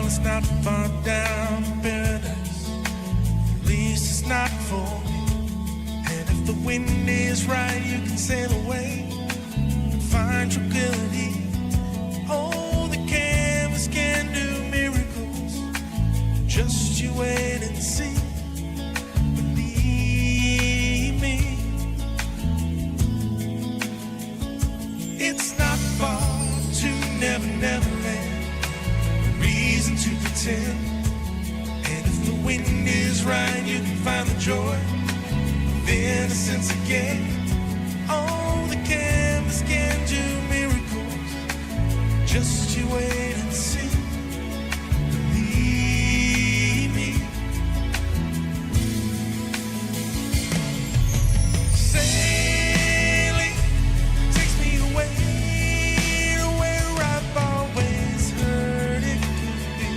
it's not far down to paradise. At least it's not for me. And if the wind is right, you can sail away and find tranquility. Oh, the canvas can do miracles. Just you wait and see. Believe me. It's not far to never, never land. No reason to pretend. And if the wind is right, you can find the joy of innocence again. Oh, the canvas can do miracles. Just you wait and see. Believe me. Sailing takes me away to where I've always heard it could be.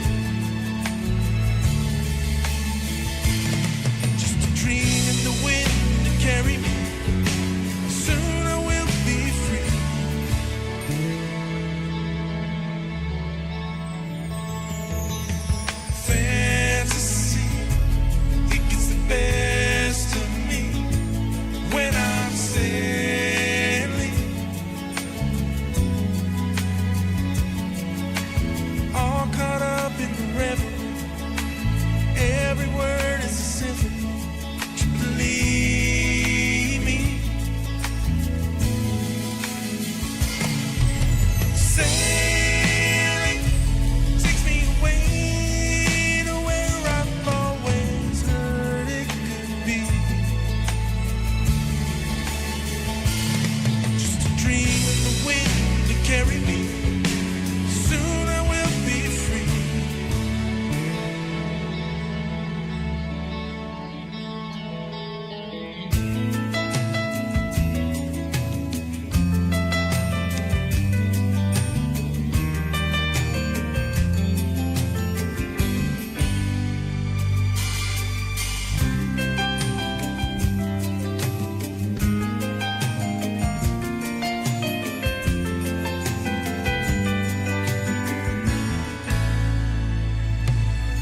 Just a dream in the wind to carry me. Soon I will be free. Fantasy, it gets the best of me when I'm sailing. All caught up in the river. Every word is a symphony. Would you believe me? Sailing takes me away to where I've always heard it could be. Just a dream in the wind to carry me. Soon I will be free.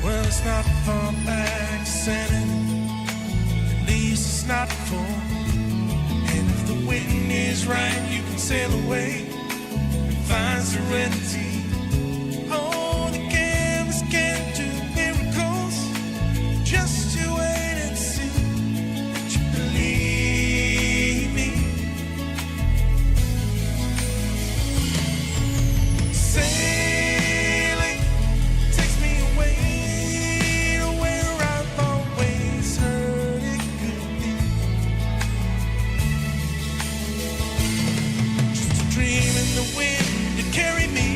Well, it's not far back to Santa. At least it's not for me. And if the wind is right, you can sail away and find serenity. Oh, the canvas can do miracles. Just you wait and see. Would you believe me? Sailing takes me away to where I've always heard it could be. Just a dream in the wind to carry me.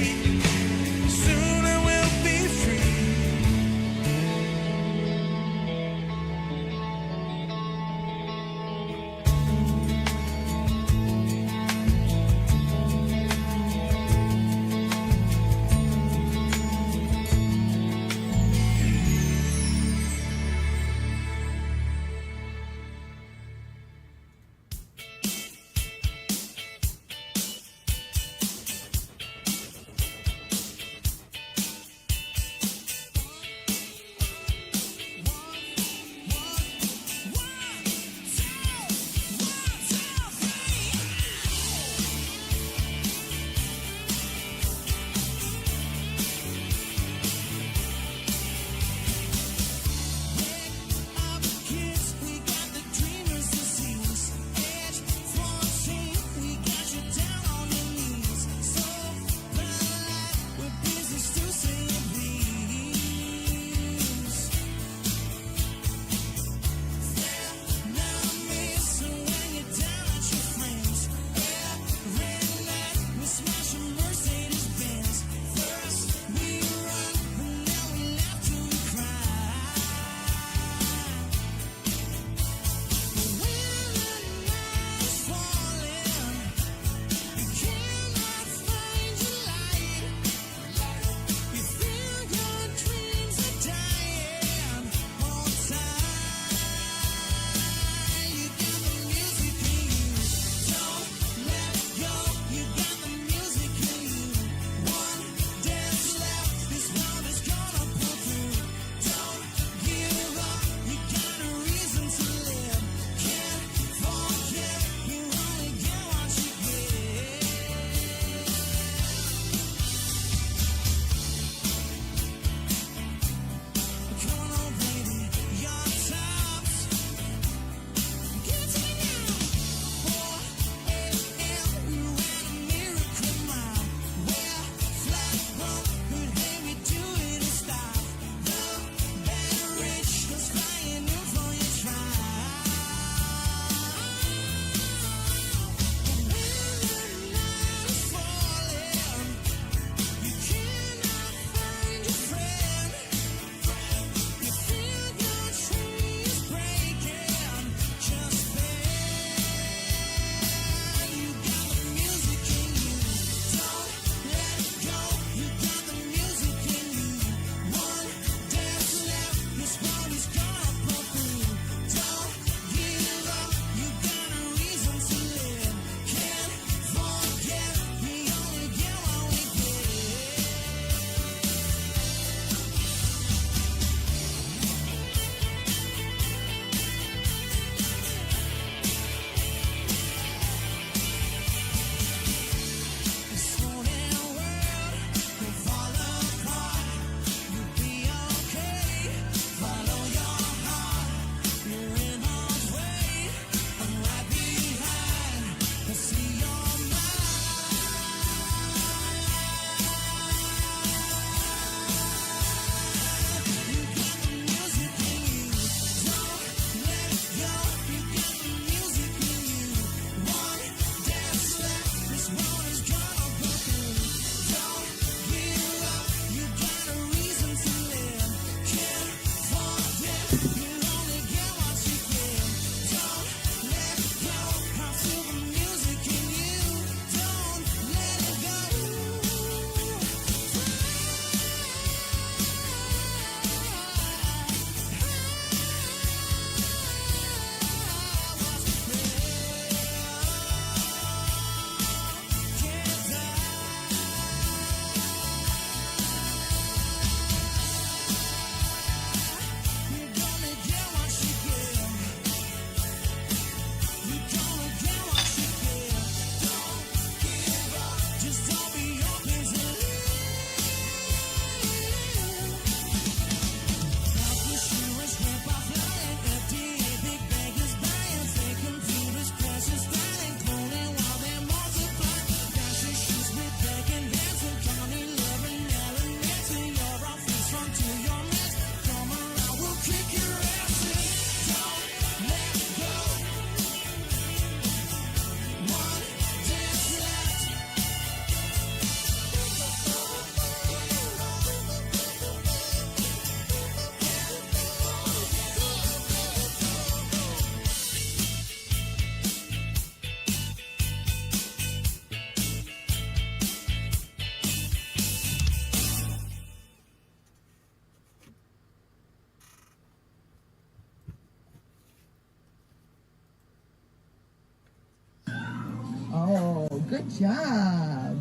Good job.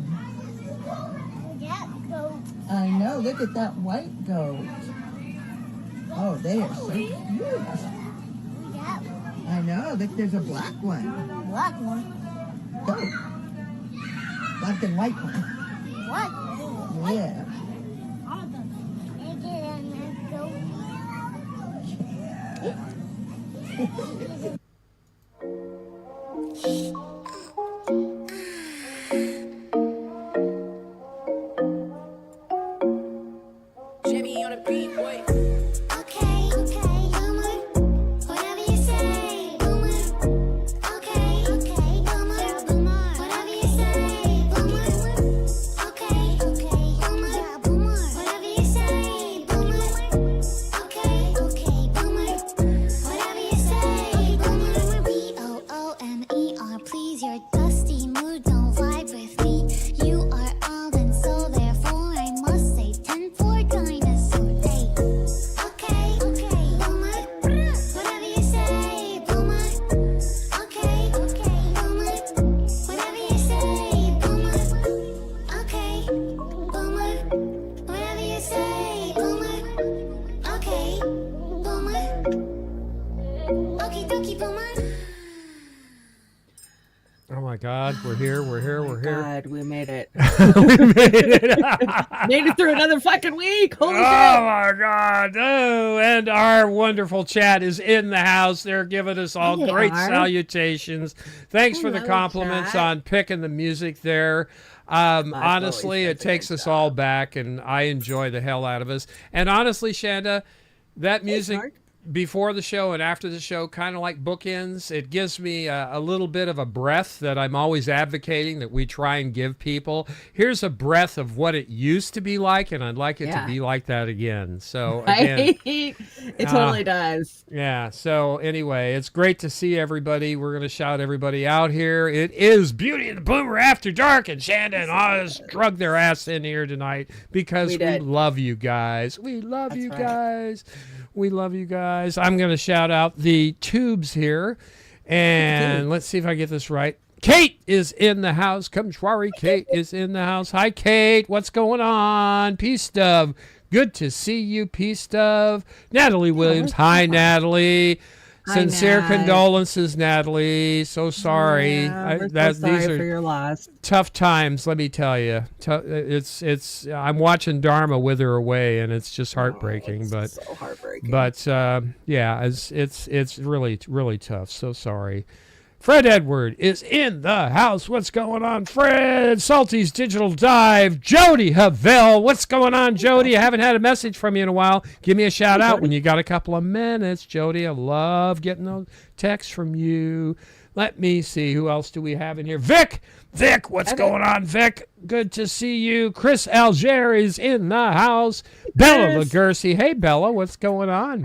That goat. I know. Look at that white goat. Oh, they are so cute. That I know. Look, there's a black one. black one. Goat. Black and white one. What? Yeah. Jimmy on the beat, boy. Okay, boomer. Whatever you say, boomer. Okay, boomer. Whatever you say, boomer. Okay, boomer. Whatever you say, boomer. Okay, boomer. Whatever you say, boomer. BOOMER, please, your dusty mood don't vibe with me. You are all and so therefore I must say 10 for dinosaur. Hey. Okay, boomer. Whatever you say, boomer. Okay, boomer. Whatever you say, boomer. Okay, boomer. Whatever you say, boomer. Okay, boomer. Okie dokie, boomer. Oh my God, we're here. God, we made it. We made it. Made it through another fucking week. Holy Oh shit. my God. Oh, and our wonderful chat is in the house. They're giving us all They great are. salutations. Thanks for the Hello, compliments chat. on picking the music there. Honestly, always it does a takes great us all back, and I enjoy the hell out of us. And honestly, Chanda, that music Mark. before the show and after the show, kind of like bookends. It gives me a little bit of a breath that I'm always advocating that we try and give people. Here's a breath of what it used to be like, and I'd like it to Yeah. be like that again. So again, It totally does. yeah. So anyway, it's great to see everybody. We're going to shout everybody out here. It is Beauty and the Boomer After Dark, and Chanda and Oz drug their ass in here tonight because We we did. love you guys. We love That's you right. guys. We love you guys. I'm going to shout out the tubes here, and let's see if I get this right. Kate is in the house. Kamshwari Kate is in the house. Hi, Kate. What's going on? Peace, Dove. Good to see you, Peace, Dove. Natalie Williams. Hi, Natalie. Hi, Sincere Nat. condolences, Natalie. So sorry. Yeah, we're so sorry these for are your loss. tough times, let me tell you. It's I'm watching Dharma wither away, and it's just heartbreaking. It's but so heartbreaking. yeah, it's really tough. So sorry. Fred Edward is in the house. What's going on, Fred? Salty's Digital Dive. Jody Havel. What's going on, Jody? I haven't had a message from you in a while. Give me a shout out when you got a couple of minutes, Jody. I love getting those texts from you. Let me see. Who else do we have in here? Vic, what's going on, Vic? Good to see you. Chris Alger is in the house. Bella Lagursi. Hey, Bella, what's going on?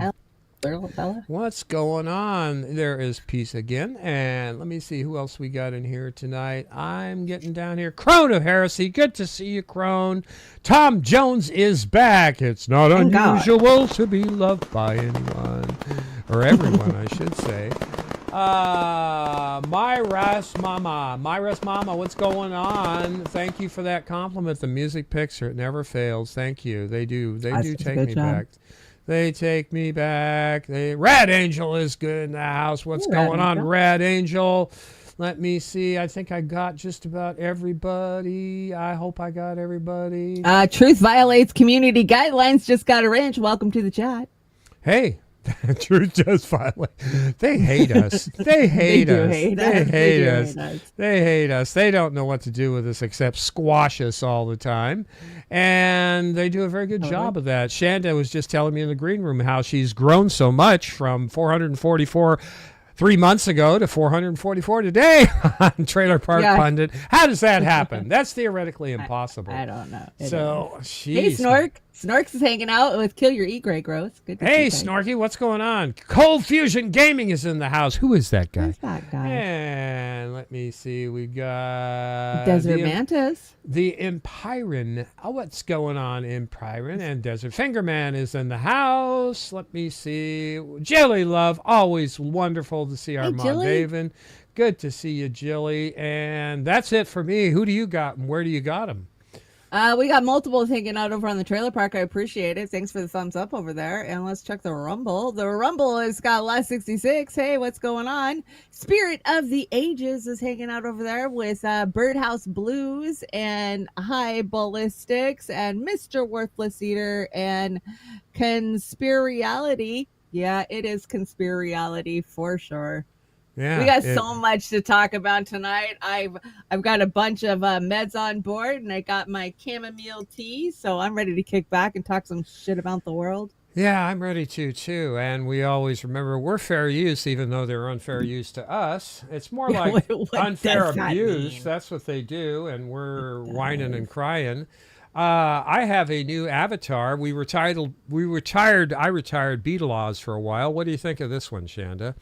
Bella? What's going on? There is peace again. And let me see who else we got in here tonight. I'm getting down here. Crone of Heresy. Good to see you, Crone. Tom Jones is back. It's not Thank God. unusual to be loved by anyone. Or everyone, I should say. Myra's Mama, what's going on? Thank you for that compliment. The music picture, it never fails. Thank you. They do take me back. They take me back. Rad Angel is good in the house. What's going on, Rad Angel? Let me see. I think I got just about everybody. I hope I got everybody. Truth violates community guidelines. Just got a wrench. Welcome to the chat. Hey, truth does violate. They hate us. They hate us. They hate us. They hate us. They don't know what to do with us except squash us all the time. And they do a very good job of that. Chanda was just telling me in the green room how she's grown so much from 444 3 months ago to 444 today on Trailer Park Pundit. How does that happen? That's theoretically impossible. I don't know. Hey, Snork. Snorks is hanging out with Kill Your E-Grey Growth. Good to hey, see you. Snorky, what's going on? Cold Fusion Gaming is in the house. Who is that guy? Who's that guy? And let me see. We got Desert Mantis. The Empiren. Oh, what's going on, Empiren? And Desert Fingerman is in the house. Let me see. Jelly Love, always wonderful to see our Mom Jilly. Daven. Good to see you, Jilly. And that's it for me. Who do you got and where do you got them? We got multiple hanging out over on the trailer park. I appreciate it. Thanks for the thumbs up over there. And let's check the Rumble. The Rumble has got Last 66. Hey, what's going on? Spirit of the Ages is hanging out over there with Birdhouse Blues and High Ballistics and Mr. Worthless Eater and Conspiriality. Yeah, it is Conspiriality for sure. Yeah, We got so much to talk about tonight. I've got a bunch of meds on board, and I got my chamomile tea, so I'm ready to kick back and talk some shit about the world. Yeah, I'm ready to too. And we always remember we're fair use, even though they're unfair use to us. It's more like What unfair does that abuse. mean? That's what they do, and we're whining and crying. I have a new avatar. I retired Beetle Oz for a while. What do you think of this one, Chanda?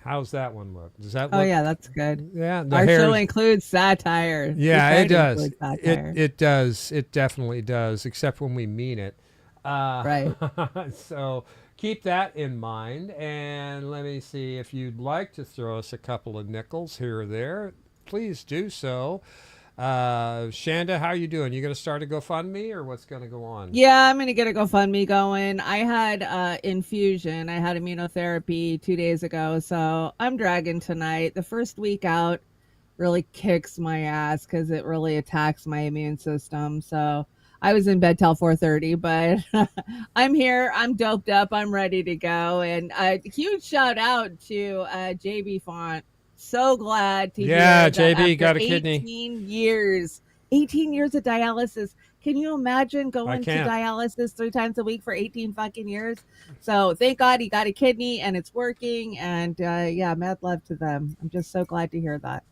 How's that one look? Does that look? Oh yeah, that's good. Yeah, Our show hair's- includes satire. Yeah, We it try to does. include satire. It does. It definitely does, except when we mean it. Right. So keep that in mind. And let me see, if you'd like to throw us a couple of nickels here or there, please do so. Chanda, how you doing? You going to start a GoFundMe or what's going to go on? Yeah, I'm gonna get a GoFundMe going. I had infusion. I had immunotherapy 2 days ago, so I'm dragging tonight. The first week out really kicks my ass because it really attacks my immune system. So I was in bed till 4:30, but I'm here. I'm doped up. I'm ready to go. And a huge shout out to JB Font. So glad to hear that JB after got a kidney. 18 years of dialysis. Can you imagine going to can't. dialysis 3 times a week for 18 fucking years? So thank God he got a kidney and it's working. And yeah, mad love to them. I'm just so glad to hear that.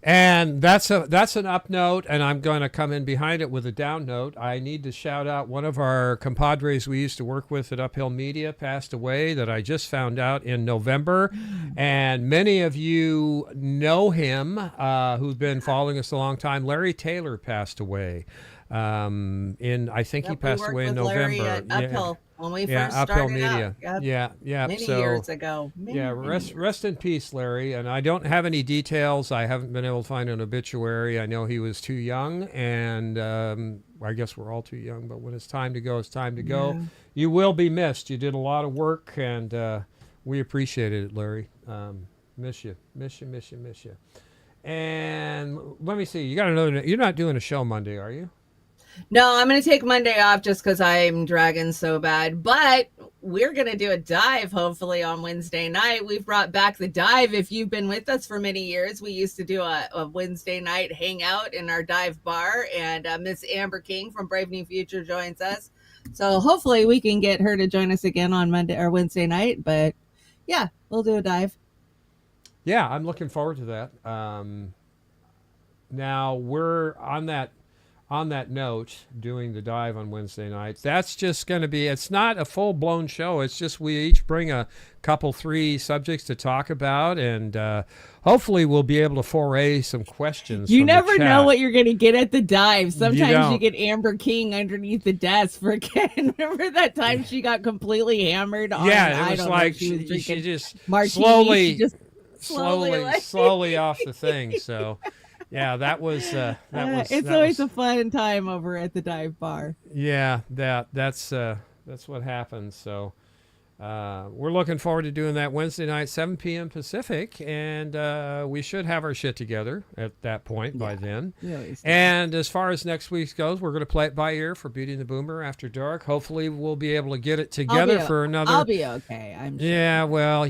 And that's an up note, and I'm going to come in behind it with a down note. I need to shout out one of our compadres we used to work with at Uphill Media passed away that I just found out in November. And many of you know him who've been following us a long time. Larry Taylor passed away. I think he passed away in November. Larry at Uphill when we first Uphill started Media. out. Yep. Yeah. Many So, years ago. rest in peace, Larry. And I don't have any details. I haven't been able to find an obituary. I know he was too young, and I guess we're all too young. But when it's time to go, it's time to go. Yeah. You will be missed. You did a lot of work, and we appreciated it, Larry. Miss you. And let me see. You got another. You're not doing a show Monday, are you? No, I'm going to take Monday off just because I'm dragging so bad. But we're going to do a dive hopefully on Wednesday night. We've brought back the dive. If you've been with us for many years, we used to do a Wednesday night hangout in our dive bar. And Miss Amber King from Brave New Future joins us. So hopefully we can get her to join us again on Monday or Wednesday night. But yeah, we'll do a dive. Yeah, I'm looking forward to that. Now we're on that note, doing the dive on Wednesday nights. That's just going to be, it's not a full-blown show. It's just we each bring a couple, 3 subjects to talk about, and hopefully we'll be able to foray some questions. You from the never know chat. what you're going to get at the dive. Sometimes don't. you get Amber King underneath the desk. Remember that time she got completely hammered on? Yeah, I it was don't know, like she was she drinking just martini. She just slowly off the thing. So, yeah, that was it's that always was- a fun time over at the dive bar. Yeah, that's what happens. So we're looking forward to doing that Wednesday night, 7 p.m. Pacific, and we should have our shit together at that point by then. We always do. And as far as next week's goes, we're going to play it by ear for Beauty and the Boomer after dark. Hopefully, we'll be able to get it together for another. I'll be okay. I'm sure. Yeah, well,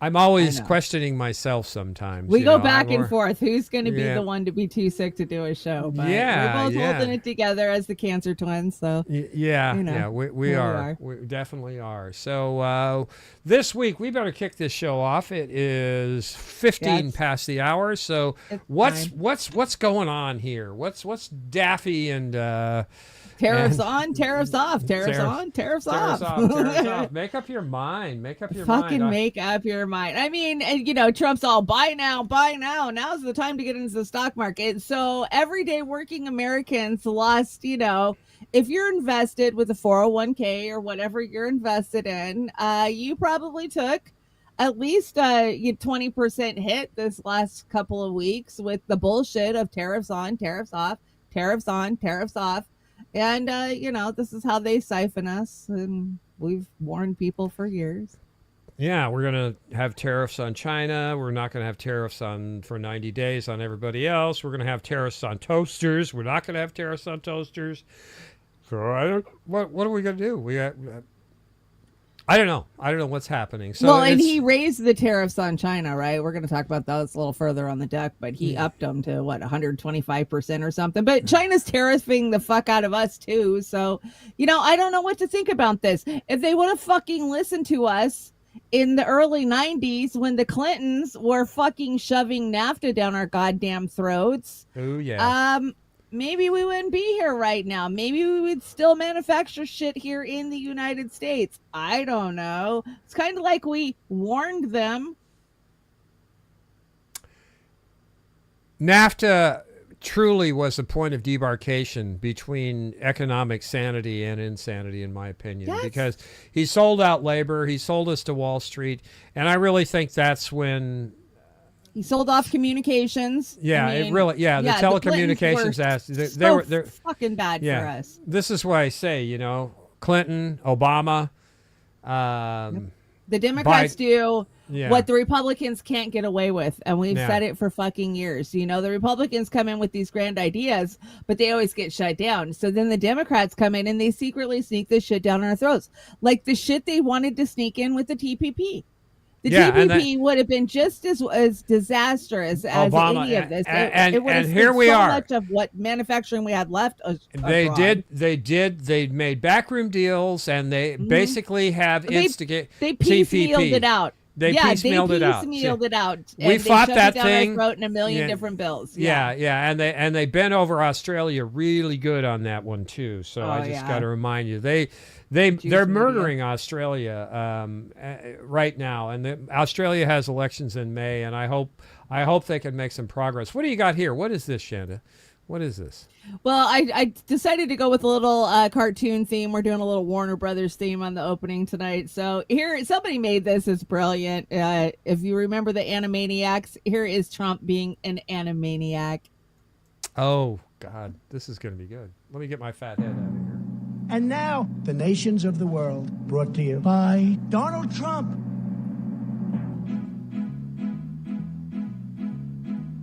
I'm always I know. questioning myself sometimes. We you go know, back I'm and forth. Who's going to be Yeah. the one to be too sick to do a show? But Yeah, we're both yeah. holding it together as the Cancer Twins. So Yeah, You know, yeah, we here we are. are. We definitely are. So this week we better kick this show off. It is 15 Yes. past the hour. So It's what's going on here? What's Daffy and tariffs And- on, tariffs off, tariffs Tariffs- on, tariffs Tears off. off. Make up your mind. Fucking make up your mind. I mean, and, Trump's all buy now, buy now. Now's the time to get into the stock market. So everyday working Americans lost, if you're invested with a 401k or whatever you're invested in, you probably took at least 20% hit this last couple of weeks with the bullshit of tariffs on, tariffs off, tariffs on, tariffs off. And, this is how they siphon us. And we've warned people for years. Yeah, we're going to have tariffs on China. We're not going to have tariffs for 90 days on everybody else. We're going to have tariffs on toasters. We're not going to have tariffs on toasters. So what are we going to do? I don't know. I don't know what's happening. So and he raised the tariffs on China, right? We're going to talk about those a little further on the deck, but he upped them to 125% or something. But China's tariffing the fuck out of us too. So, I don't know what to think about this. If they would have fucking listened to us in the early 90s when the Clintons were fucking shoving NAFTA down our goddamn throats. Oh, yeah. Maybe we wouldn't be here right now. Maybe we would still manufacture shit here in the United States. I don't know. It's kind of like we warned them. NAFTA truly was a point of demarcation between economic sanity and insanity, in my opinion, because he sold out labor. He sold us to Wall Street. And I really think that's when... He sold off communications. Yeah, the telecommunications aspect. They're fucking bad for us. This is why I say, Clinton, Obama. The Democrats do what the Republicans can't get away with. And we've said it for fucking years. The Republicans come in with these grand ideas, but they always get shut down. So then the Democrats come in and they secretly sneak this shit down our throats. Like the shit they wanted to sneak in with the TPP. The TPP would have been just as disastrous as Obama, any of this. And would have here we so are. Much of what manufacturing we had left. They made backroom deals, and they basically have instigate. They piecemealed it out. They piecemealed it out. We fought that thing. Our throat in a million different bills. And they bent over Australia really good on that one too. So I just got to remind you, they're murdering Australia right now, and Australia has elections in May, and I hope they can make some progress. What do you got here? What is this, Chanda? What is this? Well, I decided to go with a little cartoon theme. We're doing a little Warner Brothers theme on the opening tonight. So here, somebody made this. It's brilliant. If you remember the Animaniacs, here is Trump being an Animaniac. Oh, God. This is going to be good. Let me get my fat head out of here. And now, the nations of the world, brought to you by Donald Trump.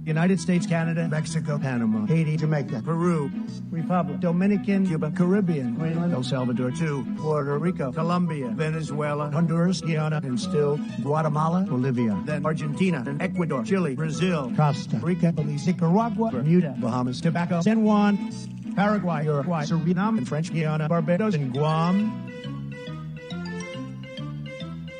United States, Canada, Mexico, Panama, Haiti, Jamaica, Peru, Republic, Dominican, Cuba, Caribbean, Greenland, El Salvador, 2, Puerto Rico, Colombia, Venezuela, Honduras, Guyana, and still Guatemala, Bolivia, then Argentina, and Ecuador, Chile, Brazil, Costa Rica, Belize, Nicaragua, Bermuda, Bahamas, Tobacco, San Juan, Paraguay, Uruguay, Suriname, and French Guiana, Barbados, and Guam,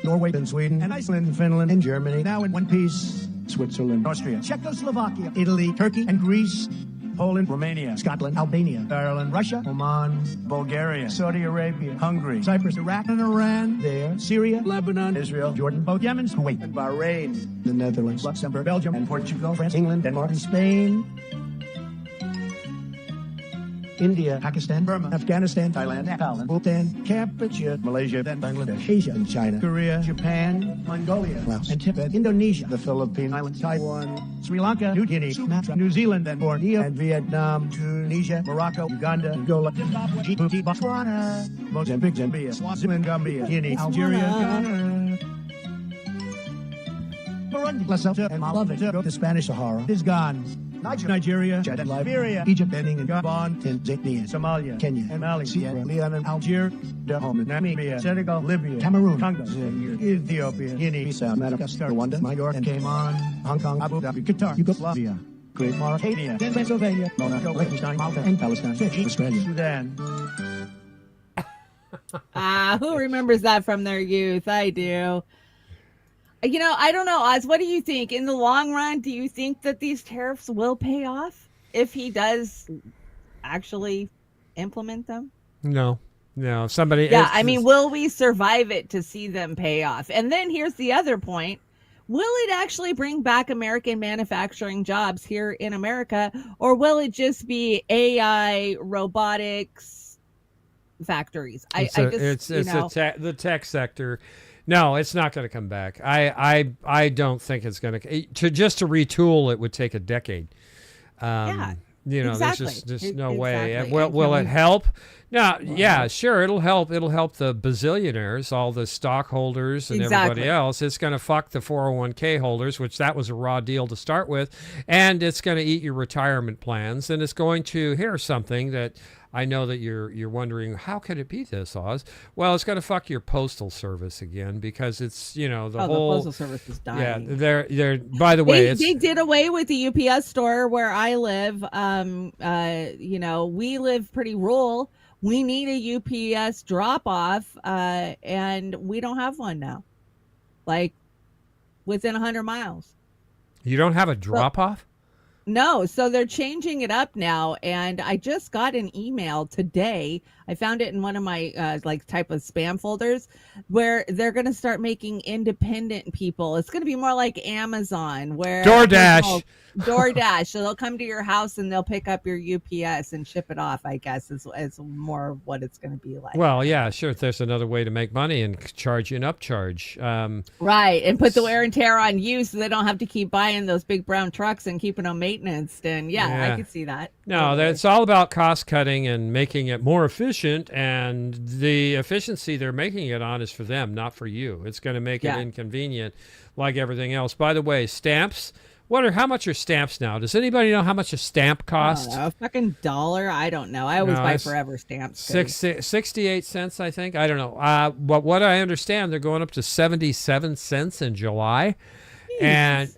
Norway, and Sweden, and Iceland, and Finland, and Germany, now in one piece. Switzerland, Austria, Czechoslovakia, Italy, Turkey, and Greece, Poland, Romania, Scotland, Albania, Ireland, Russia, Oman, Bulgaria, Saudi Arabia, Hungary, Cyprus, Iraq, and Iran, there, Syria, Lebanon, Israel, Jordan, both Yemen, Kuwait, and Bahrain, the Netherlands, Luxembourg, Belgium, and Portugal, France, England, Denmark, and Spain, India, Pakistan, Burma, Afghanistan, Thailand, Nepal, and Bhutan, Cambodia, Malaysia, then Bangladesh, Asia, and China, Korea, Japan, Mongolia, Laos, and Tibet, Indonesia, the Philippine Islands, Taiwan, Sri Lanka, New Guinea, Sumatra, New Zealand, then Borneo, and Vietnam, Tunisia, Morocco, Uganda, Angola, Zimbabwe, Djibouti, Botswana, Mozambique, Zambia, Swaziland, Gambia, Guinea, Algeria, Ghana, Burundi, Lesotho, and Malawi. The Spanish Sahara is gone. Nigeria, Chad, and Liberia, Egypt, Benin, and Gabon, Tanzania, Somalia, Kenya, and Mali, Sierra Leone, and Algeria, Namibia, Senegal, Libya, Cameroon, Congo, Zaire, Ethiopia, Guinea, Bissau, Madagascar, Rwanda, Majorca, and Cayman, Hong Kong, Abu Dhabi, Qatar, Yugoslavia, Great Mauritania, Pennsylvania, Monaco, Liechtenstein, Malta, and Palestine, Fiji, Australia, Sudan. Who remembers that from their youth? I do. I don't know, Oz, what do you think? In the long run, do you think that these tariffs will pay off if he does actually implement them? No. Somebody... will we survive it to see them pay off? And then here's the other point. Will it actually bring back American manufacturing jobs here in America, or will it just be AI, robotics, factories? The tech sector... No, it's not going to come back. I don't think it's going to just to retool it would take a decade. Yeah, You know, exactly. there's just no way. Exactly. And will And it help? No, yeah, sure, it'll help. It'll help the bazillionaires, all the stockholders and everybody Exactly. else. It's going to fuck the 401k holders, which that was a raw deal to start with, and it's going to eat your retirement plans. And it's going to here's something that I know that you're wondering, how could it be this, Oz? Well, it's going to fuck your postal service again because it's the the whole postal service is yeah. dying. They're by the way, They did away with the UPS store where I live. We live pretty rural. We need a UPS drop off, and we don't have one now. Like within 100 miles. you don't have a drop off. No, so they're changing it up now, and I just got an email today. I found it in one of my type of spam folders where they're going to start making independent people. It's going to be more like Amazon, where DoorDash. So they'll come to your house and they'll pick up your UPS and ship it off. I guess is more of what it's going to be like. Well, yeah, sure. If there's another way to make money and charge you an upcharge. Right, and put the wear and tear on you so they don't have to keep buying those big brown trucks and keeping them maintenance. And I could see that. No, it's all about cost cutting and making it more efficient. And the efficiency they're making it on is for them, not for you. It's going to make it inconvenient, like everything else. By the way, stamps. How much are stamps now? Does anybody know how much a stamp costs? A fucking $1. I don't know. I always buy Forever stamps. 68 cents, I think. I don't know. But what I understand, they're going up to 77 cents in July. And,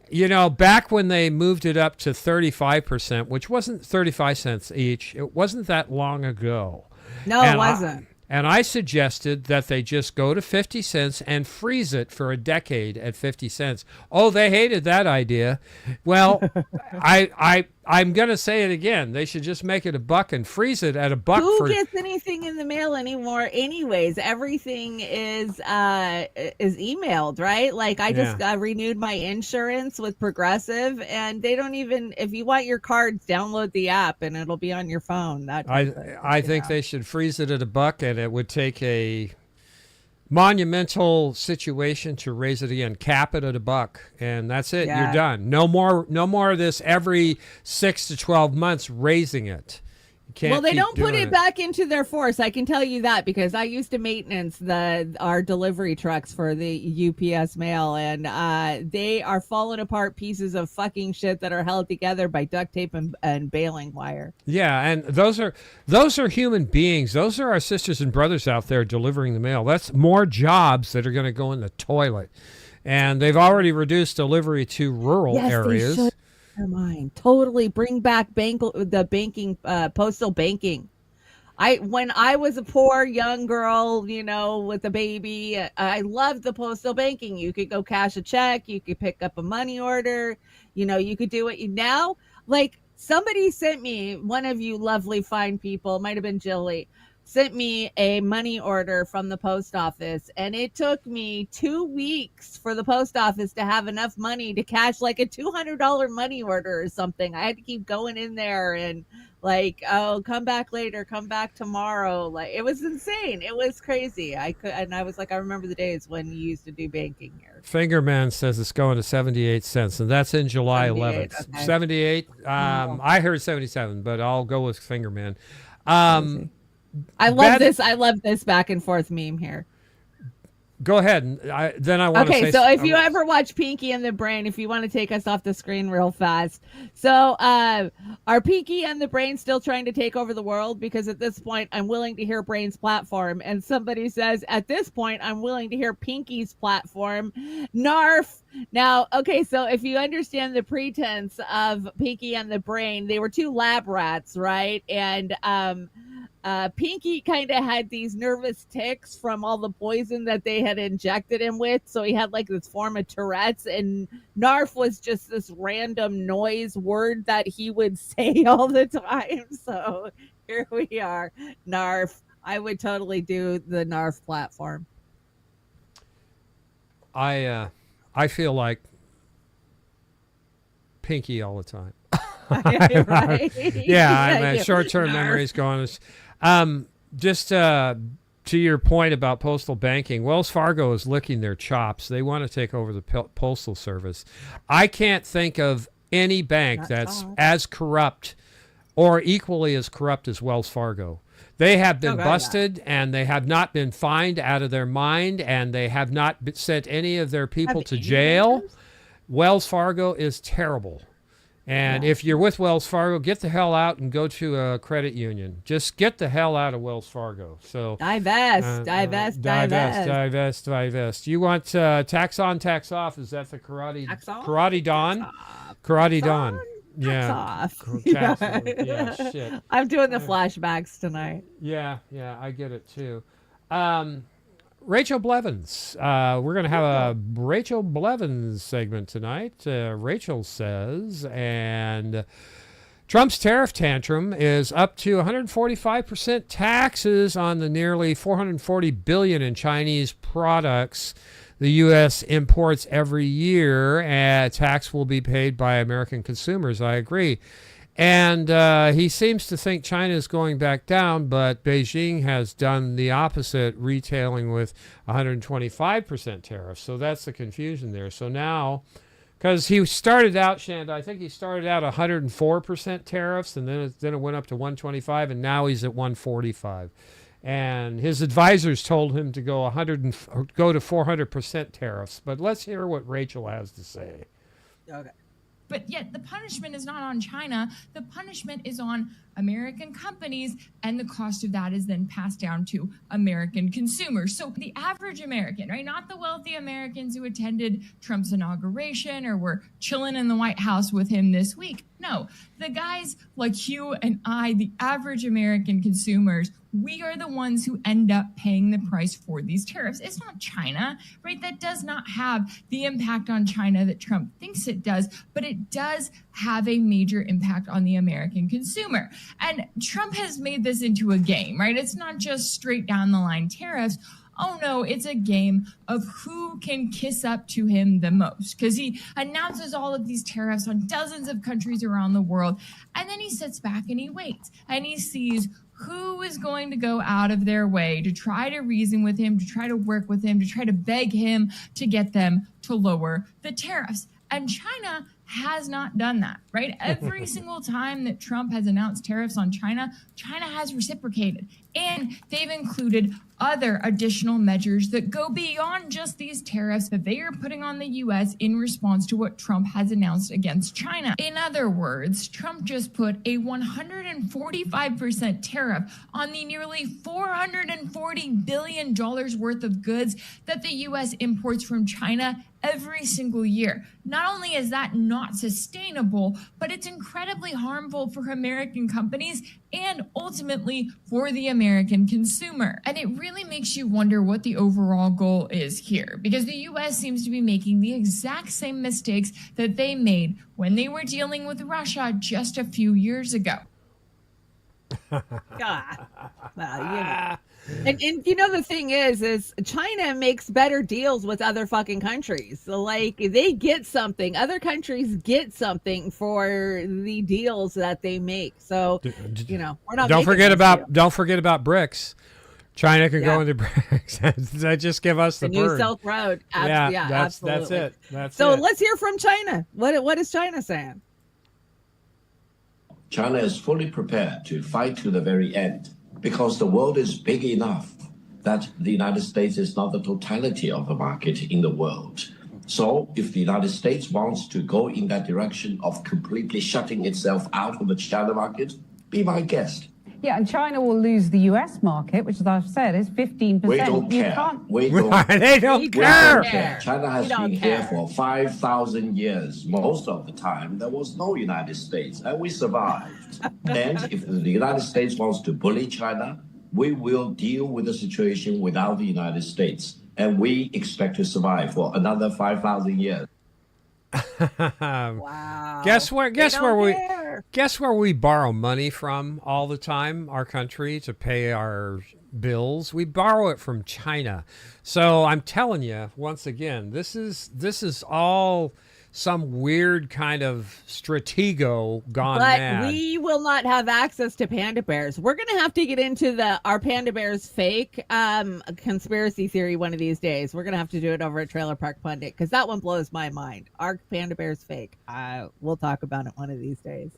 back when they moved it up to 35%, which wasn't 35 cents each, it wasn't that long ago. No, it wasn't. And I suggested that they just go to 50 cents and freeze it for a decade at 50 cents. Oh, they hated that idea. Well, I'm going to say it again. They should just make it $1 and freeze it at $1. Who gets anything in the mail anymore? Anyways, everything is emailed, right? Like I just renewed my insurance with Progressive, and they don't even. If you want your cards, download the app, and it'll be on your phone. I think they should freeze it at $1, and it would take a monumental situation to raise it again. Cap it at $1, and that's it. Yeah. You're done. No more of this every 6 to 12 months raising it. You can't. Well, they keep don't put doing it back into their force. I can tell you that because I used to maintenance our delivery trucks for the UPS mail, and they are falling apart pieces of fucking shit that are held together by duct tape and baling wire. Yeah, and those are human beings. Those are our sisters and brothers out there delivering the mail. That's more jobs that are going to go in the toilet. And they've already reduced delivery to rural areas. They should. Mind. Totally bring back the banking, postal banking. When I was a poor young girl, with a baby, I loved the postal banking. You could go cash a check, you could pick up a money order, you could do it now. Like somebody sent me, one of you lovely fine people, might have been Jilly, sent me a money order from the post office, and it took me 2 weeks for the post office to have enough money to cash like a $200 money order or something. I had to keep going in there and come back later, come back tomorrow. Like it was insane. It was crazy. I was like, I remember the days when you used to do banking here. Fingerman says it's going to 78 cents, and that's in July 11th. Okay. 78. I heard 77, but I'll go with Fingerman. I love this. I love this back and forth meme here. Go ahead. Then I want to say. Okay, so if you ever watch Pinky and the Brain, if you want to take us off the screen real fast. So are Pinky and the Brain still trying to take over the world? Because at this point, I'm willing to hear Brain's platform. And somebody says, at this point, I'm willing to hear Pinky's platform. Narf. Now, okay, so if you understand the pretense of Pinky and the Brain, they were two lab rats, right? And Pinky kind of had these nervous tics from all the poison that they had injected him with. So he had like this form of Tourette's, and Narf was just this random noise word that he would say all the time. So here we are. Narf. I would totally do the Narf platform. I feel like Pinky all the time. Right? Yeah, my short-term memory is gone. Just to your point about postal banking, Wells Fargo is licking their chops. They want to take over the postal service. I can't think of any bank that's as corrupt or equally as corrupt as Wells Fargo. They have been busted, and they have not been fined out of their mind, and they have not sent any of their people to jail. Wells Fargo is terrible. And if you're with Wells Fargo, get the hell out and go to a credit union. Just get the hell out of Wells Fargo. So divest. You want tax on, tax off? Is that the Karate Don? Karate Don. Yeah. Off. Yeah, shit. I'm doing the flashbacks tonight. Yeah, I get it too. Rachel Blevins. We're going to have a Rachel Blevins segment tonight. Rachel says, and Trump's tariff tantrum is up to 145% taxes on the nearly $440 billion in Chinese products the U.S. imports every year. Tax will be paid by American consumers. I agree. And he seems to think China is going back down, but Beijing has done the opposite, retailing with 125% tariffs. So that's the confusion there. So now, because he started out, Chanda, I think he started out 104% tariffs, and then it went up to 125, and now he's at 145. And his advisors told him to go go to 400% tariffs. But let's hear what Rachel has to say. Okay. But yet the punishment is not on China. The punishment is on American companies, and the cost of that is then passed down to American consumers. So the average American, right, not the wealthy Americans who attended Trump's inauguration or were chilling in the White House with him this week. No, the guys like you and I, the average American consumers, we are the ones who end up paying the price for these tariffs. It's not China, right? That does not have the impact on China that Trump thinks it does, but it does have a major impact on the American consumer. And Trump has made this into a game, right? It's not just straight down the line tariffs. Oh no, it's a game of who can kiss up to him the most, because he announces all of these tariffs on dozens of countries around the world, and then he sits back and he waits and he sees who is going to go out of their way to try to reason with him, to try to work with him, to try to beg him to get them to lower the tariffs. And China has not done that, right? Every single time that Trump has announced tariffs on China, China has reciprocated. And they've included other additional measures that go beyond just these tariffs that they are putting on the U.S. in response to what Trump has announced against China. In other words, Trump just put a 145% tariff on the nearly $440 billion worth of goods that the U.S. imports from China every single year. Not only is that not sustainable, but it's incredibly harmful for American companies and ultimately for the American consumer. And it really makes you wonder what the overall goal is here, because the U.S. seems to be making the exact same mistakes that they made when they were dealing with Russia just a few years ago. God. And you know, the thing is China makes better deals with other fucking countries. So like they get something, other countries get something for the deals that they make. So you know, we're not. Don't forget about BRICS. China can go into BRICS. They just give us the new Silk Road. Absolutely. That's it. So let's hear from China. What is China saying? China is fully prepared to fight to the very end, because the world is big enough that the United States is not the totality of the market in the world. So if the United States wants to go in that direction of completely shutting itself out of the China market, be my guest. Yeah, and China will lose the US market, which, as I've said, is 15%. We don't care. They don't care. China has been here for 5,000 years. Most of the time, there was no United States, and we survived. And if the United States wants to bully China, we will deal with the situation without the United States. And we expect to survive for another 5,000 years. Wow. Guess where we borrow money from all the time, our country, to pay our bills? We borrow it from China. So I'm telling you, once again, this is all some weird kind of stratego gone But mad. we will not have access to panda bears. We're going to have to get into our panda bears fake conspiracy theory one of these days. We're going to have to do it over at Trailer Park Pundit because that one blows my mind. Are panda bears fake? We'll talk about it one of these days.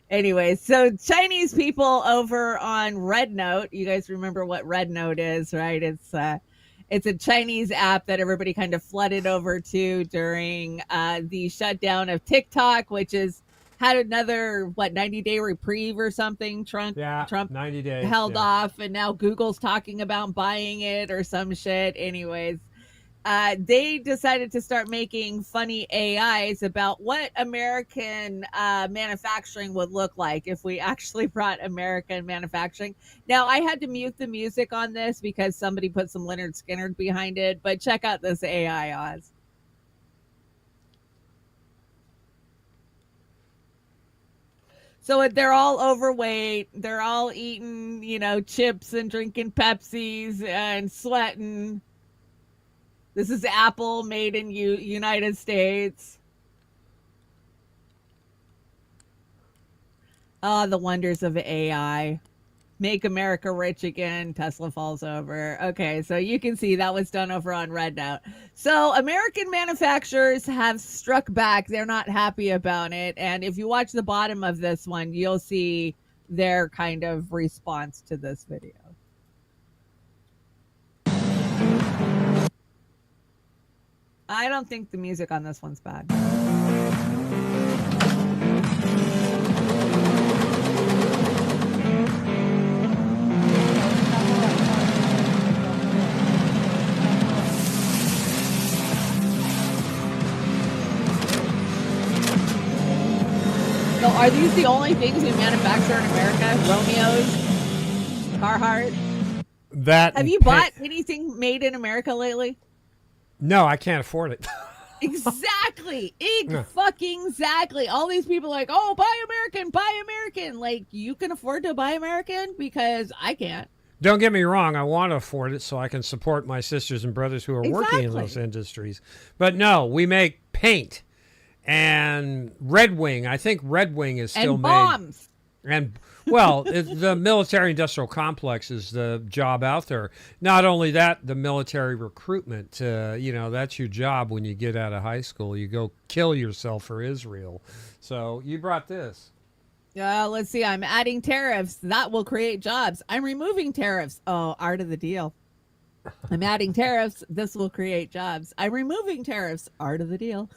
Anyway, so Chinese people over on Red Note, you guys remember what Red Note is, right? It's a Chinese app that everybody kind of flooded over to during the shutdown of TikTok, which had another 90-day reprieve or something. Trump 90 days held off, and now Google's talking about buying it or some shit. Anyways, they decided to start making funny AIs about what American manufacturing would look like if we actually brought American manufacturing. Now, I had to mute the music on this because somebody put some Leonard Skinner behind it, but check out this AI, Oz. So they're all overweight. They're all eating, chips and drinking Pepsis and sweating. This is Apple made in United States. Oh, the wonders of AI. Make America rich again. Tesla falls over. Okay, so you can see that was done over on Red Note. So American manufacturers have struck back. They're not happy about it. And if you watch the bottom of this one, you'll see their kind of response to this video. I don't think the music on this one's bad. So are these the only things we manufacture in America? Romeo's? Carhartt? Have you bought anything made in America lately? No, I can't afford it. Exactly. Fucking exactly. All these people are like, oh, buy American. Like, you can afford to buy American because I can't. Don't get me wrong. I want to afford it so I can support my sisters and brothers who are working in those industries. But no, we make paint and Red Wing. I think Red Wing is still and made. Bombs. And well, the military-industrial complex is the job out there. Not only that, the military recruitment. That's your job when you get out of high school. You go kill yourself for Israel. So you brought this. Let's see. I'm adding tariffs. That will create jobs. I'm removing tariffs. Oh, art of the deal. I'm adding tariffs. This will create jobs. I'm removing tariffs. Art of the deal.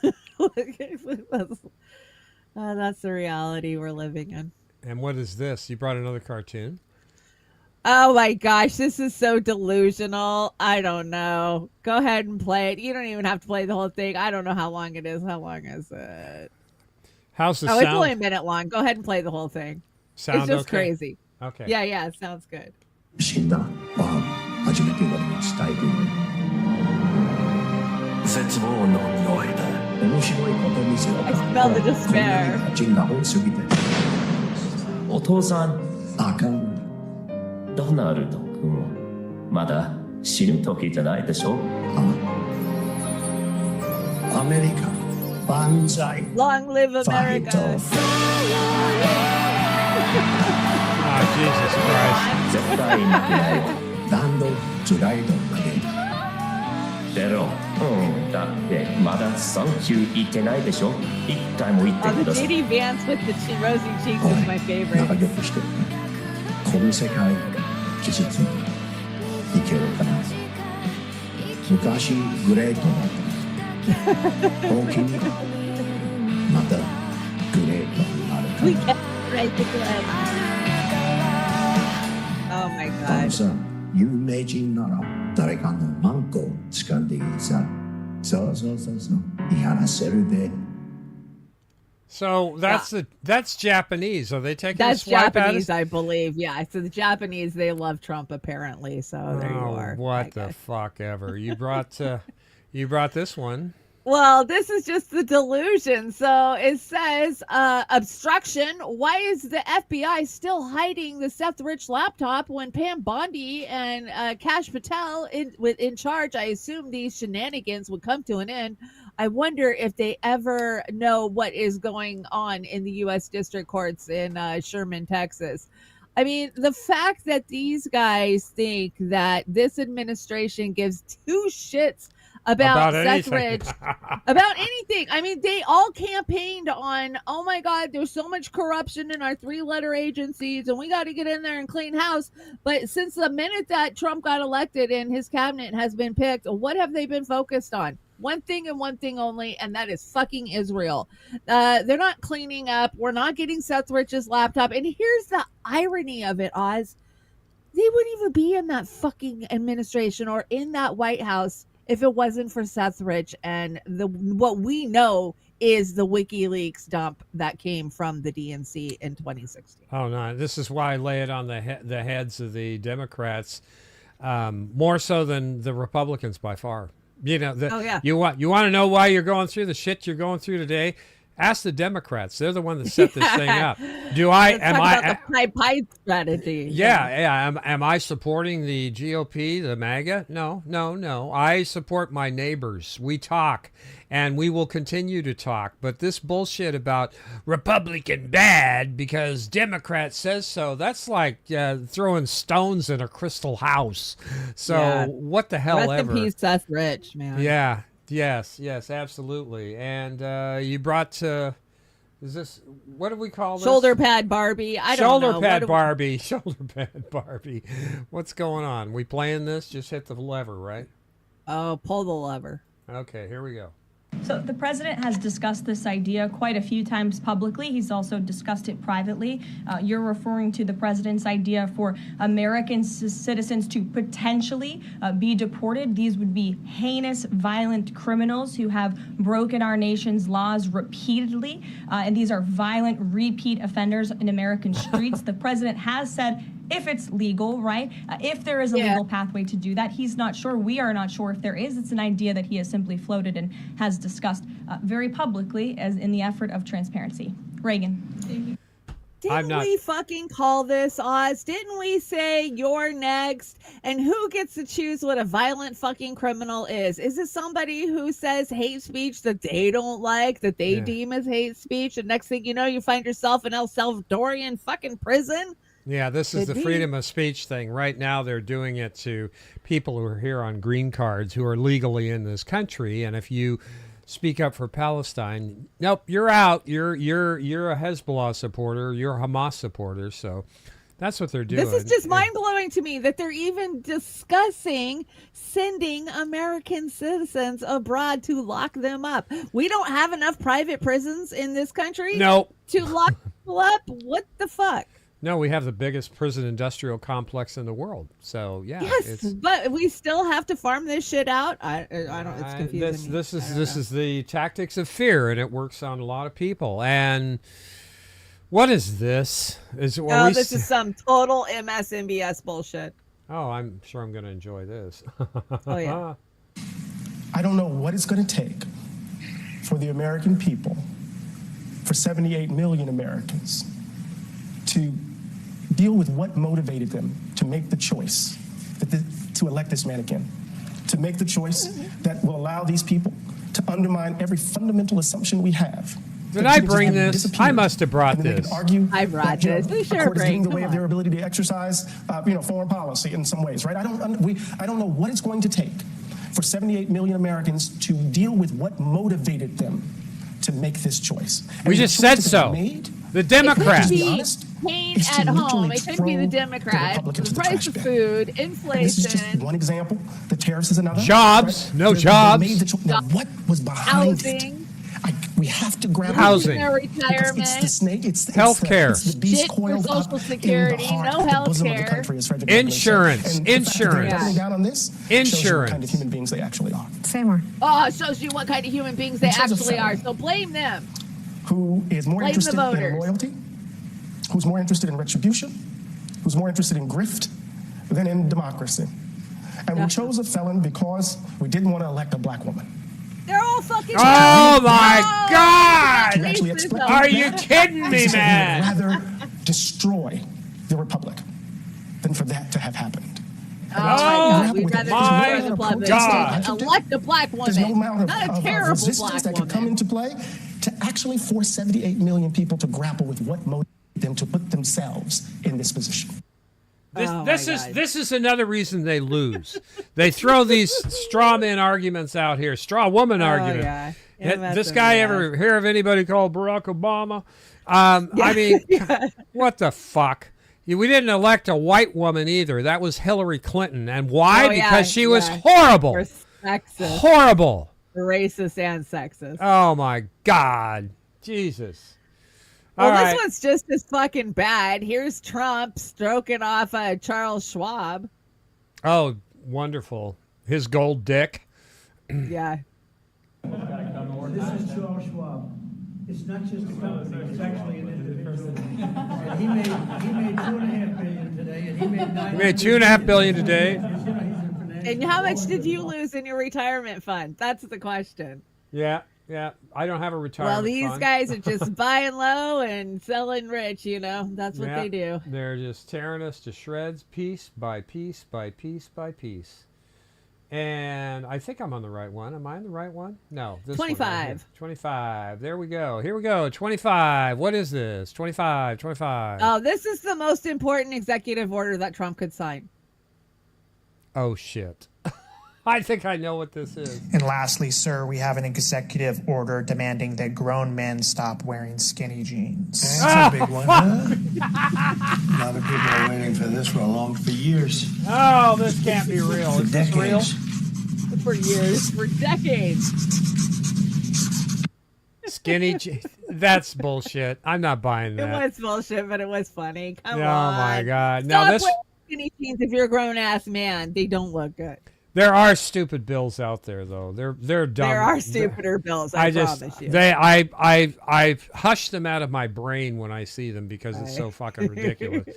That's the reality we're living in. And what is this? You brought another cartoon? Oh my gosh, this is so delusional. I don't know. Go ahead and play it. You don't even have to play the whole thing. I don't know how long it is. How long is it? How's the sound? It's only a minute long. Go ahead and play the whole thing. Sound it's just okay? crazy. Okay. Yeah, it sounds good. 死んだ。初めて言われましたい。絶望の匂いだ。面白いこと見せようか。 I smell the despair. こんなに人が多すぎて。お父さん。あかん。ドナルド君、まだ死ぬ時じゃないでしょ。アメリカ、万歳。 Long live America. Jesus Christ. 絶対負けない。弾道、スライドまで。出ろ。だってまだサンキュー言ってないでしょ。一回も言って The ください。 JD Vance with the rosy cheeks is my favorite. 仲良くしてる。この世界、傷ついていけるかな。昔グレートだった。大きにまたグレートになるか We な。 get right to Glenn. Oh my あの god. さ、有名人なら誰かのマンコを掴んでいいさ。そう。見放せるで。So that's Japanese. Are they taking That's a swipe at Japanese, us? I believe. Yeah, so the Japanese, they love Trump apparently. So there you are. What I the guess. fuck ever? You brought this one. Well, this is just the delusion. So it says obstruction. Why is the FBI still hiding the Seth Rich laptop when Pam Bondi and Kash Patel in charge? I assume these shenanigans would come to an end. I wonder if they ever know what is going on in the U.S. district courts in Sherman, Texas. I mean, the fact that these guys think that this administration gives two shits about Seth anything. Rich, about anything. I mean, they all campaigned on, oh my God, there's so much corruption in our 3-letter agencies and we got to get in there and clean house. But since the minute that Trump got elected and his cabinet has been picked, what have they been focused on? One thing and one thing only, and that is fucking Israel. They're not cleaning up. We're not getting Seth Rich's laptop. And here's the irony of it, Oz. They wouldn't even be in that fucking administration or in that White House if it wasn't for Seth Rich and what we know is the WikiLeaks dump that came from the DNC in 2016. Oh no! This is why I lay it on the heads of the Democrats, more so than the Republicans by far. You know, you want to know why you're going through the shit you're going through today? Ask the Democrats. They're the one that set this thing up. Am I the pipe strategy? Yeah. Am I supporting the GOP, the MAGA? No. I support my neighbors. We talk, and we will continue to talk. But this bullshit about Republican bad because Democrat says so, that's like throwing stones in a crystal house. So what the hell Rest ever. in peace, Seth Rich, man. Yeah. Yes, absolutely. And you brought is this, what do we call this? Shoulder pad Barbie. I don't know. Shoulder pad Barbie. Shoulder pad Barbie. What's going on? We playing this? Just hit the lever, right? Oh, pull the lever. Okay, here we go. So the president has discussed this idea quite a few times publicly. He's also discussed it privately. You're referring to the president's idea for American citizens to potentially be deported. These would be heinous, violent criminals who have broken our nation's laws repeatedly. And these are violent, repeat offenders in American streets. The president has said, if it's legal, right? If there is a legal pathway to do that, he's not sure. We are not sure if there is. It's an idea that he has simply floated and has discussed very publicly as in the effort of transparency. Reagan. Didn't we fucking call this, Oz? Didn't we say you're next? And who gets to choose what a violent fucking criminal is? Is it somebody who says hate speech that they don't like, that they deem as hate speech? And next thing you know, you find yourself in El Salvadorian fucking prison? Yeah, this is the freedom of speech thing. Right now, they're doing it to people who are here on green cards who are legally in this country. And if you speak up for Palestine, nope, you're out. You're a Hezbollah supporter. You're a Hamas supporter. So that's what they're doing. This is just mind-blowing to me that they're even discussing sending American citizens abroad to lock them up. We don't have enough private prisons in this country to lock people up. What the fuck? No, we have the biggest prison industrial complex in the world. So yeah, yes, but we still have to farm this shit out. I don't. It's confusing. This is the tactics of fear, and it works on a lot of people. And what is this? This is some total MSNBS bullshit. Oh, I'm sure I'm going to enjoy this. Oh yeah. I don't know what it's going to take for the American people, for 78 million Americans, to deal with what motivated them to make the choice to elect this man again, to make the choice that will allow these people to undermine every fundamental assumption we have. Did I bring this? I must have brought this. I brought this. We sure bring the way of their ability to exercise, foreign policy in some ways, right? I don't know what it's going to take for 78 million Americans to deal with what motivated them to make this choice. We just said so. The Democrats. Pain at home. It could be the Democrats. The price of food, inflation. This is just one example. The tariffs is another. Jobs. Right? No jobs. Now, what was behind it? We have to grab housing. Retirement. It's the snake. It's health care. It's the beast coiled up Social Security. No health care. Insurance. Coming down on this. Insurance. What kind of human beings they actually are. Say more. Oh, it shows you what kind of human beings they actually are. So blame them. Who is more interested in loyalty? Who's more interested in retribution? Who's more interested in grift than in democracy? And we chose a felon because we didn't want to elect a black woman. They're all fucking. Oh my God! Are you kidding me, man? I'd rather destroy the republic than for that to have happened. God. We'd rather my destroy the plebiscite God. than elect a black There's no woman. amount of, Not a of terrible resistance black that could come woman. into play to actually force 78 million people to grapple with what motivated them to put themselves in this position. This is another reason they lose. They throw these straw man arguments out here, straw woman argument. Yeah. This guy ever hear of anybody called Barack Obama? I mean, what the fuck? We didn't elect a white woman either. That was Hillary Clinton. And why? Because she was horrible. Sexist. Horrible. Racist and sexist. Oh, my God. Jesus. Well, All this right. one's just as fucking bad. Here's Trump stroking off Charles Schwab. Oh, wonderful. His gold dick. Yeah. This is Charles Schwab. It's not just a company, it's actually an individual. And he made $2.5 billion today, and he made $2.5 billion today. And how much did you lose in your retirement fund? That's the question. Yeah. I don't have a retirement Well, these fund. guys are just buying low and selling rich, you know. That's what they do. They're just tearing us to shreds, piece by piece by piece by piece. And I think I'm on the right one. Am I on the right one? No. This 25. One right here. 25. There we go. Here we go. 25. What is this? 25. Oh, this is the most important executive order that Trump could sign. Oh, shit. I think I know what this is. And lastly, sir, we have an executive order demanding that grown men stop wearing skinny jeans. That's a big one, huh? A lot of people are waiting for this for years. Oh, this can't be real. Is this real? For years, for decades. Skinny jeans. That's bullshit. I'm not buying that. It was bullshit, but it was funny. Come on. Oh, my God. Stop Now this... wearing skinny jeans if you're a grown-ass man. They don't look good. There are stupid bills out there, though. They're dumb. There are stupider bills. I promise you. I hush them out of my brain when I see them because it's so fucking ridiculous.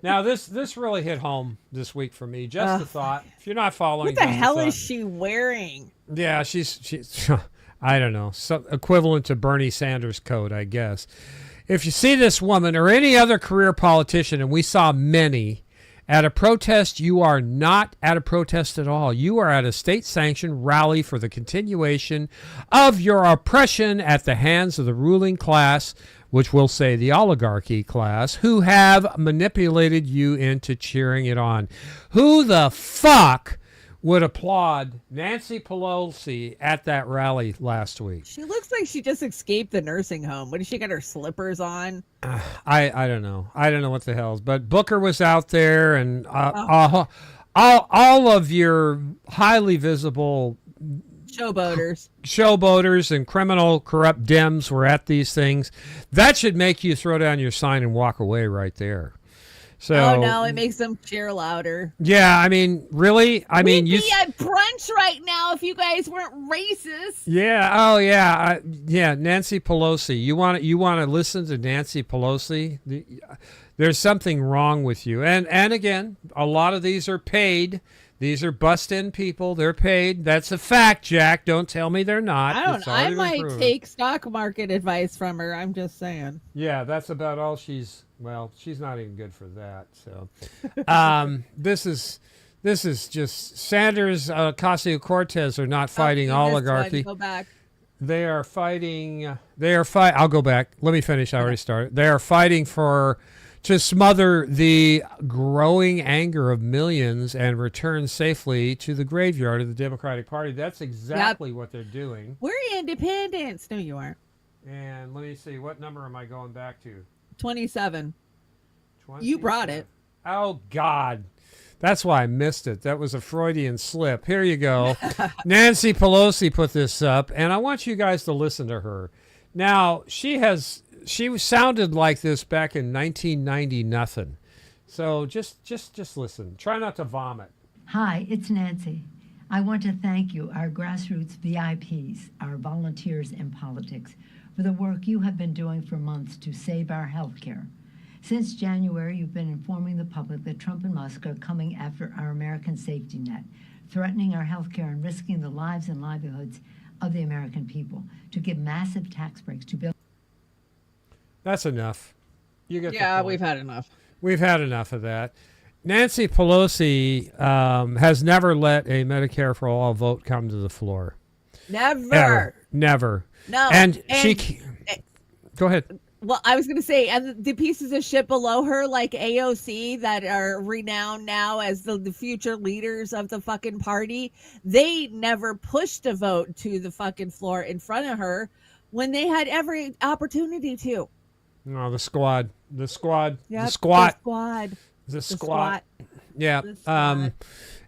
Now this really hit home this week for me. Just a thought. If you're not following, What the hell is she wearing? Yeah, she's I don't know, equivalent to Bernie Sanders' coat, I guess. If you see this woman or any other career politician, and we saw many. At a protest, you are not at a protest at all. You are at a state-sanctioned rally for the continuation of your oppression at the hands of the ruling class, which we'll say the oligarchy class, who have manipulated you into cheering it on. Who the fuck would applaud Nancy Pelosi at that rally last week? She looks like she just escaped the nursing home. What did she got her slippers on? I don't know. I don't know what the hell's. But Booker was out there, and all of your highly visible showboaters and criminal, corrupt Dems were at these things. That should make you throw down your sign and walk away right there. So, oh no, it makes them cheer louder. Yeah, I mean, really? I mean, we'd be at brunch right now if you guys weren't racist. Yeah. Oh, yeah. Yeah. Nancy Pelosi. You want to listen to Nancy Pelosi? There's something wrong with you. And again, a lot of these are paid. These are bust-in people. They're paid. That's a fact, Jack. Don't tell me they're not. I might take stock market advice from her. I'm just saying. Yeah, that's about all she's. Well, she's not even good for that. So, this is just Sanders, Ocasio-Cortez are not fighting oligarchy. Go back. They are fighting. I'll go back. Let me finish. I already started. They are fighting to smother the growing anger of millions and return safely to the graveyard of the Democratic Party. That's exactly what they're doing. We're independents. No, you aren't. And let me see. What number am I going back to? 27. You brought it. Oh, God. That's why I missed it. That was a Freudian slip. Here you go. Nancy Pelosi put this up, and I want you guys to listen to her. Now, she sounded like this back in 1990 nothing. So just listen. Try not to vomit. Hi, it's Nancy. I want to thank you, our grassroots VIPs, our volunteers in politics, for the work you have been doing for months to save our health care. Since January, you've been informing the public that Trump and Musk are coming after our American safety net, threatening our health care and risking the lives and livelihoods of the American people to give massive tax breaks to build. That's enough. You get yeah, we've had enough. We've had enough of that. Nancy Pelosi has never let a Medicare for all vote come to the floor. Never. Never. No. And she. Go ahead. Well, I was going to say, and the pieces of shit below her, like AOC, that are renowned now as the future leaders of the fucking party, they never pushed a vote to the fucking floor in front of her when they had every opportunity to. No, the squad. The squad. Yep, the squad. The squad. The squad. Yeah. The squad.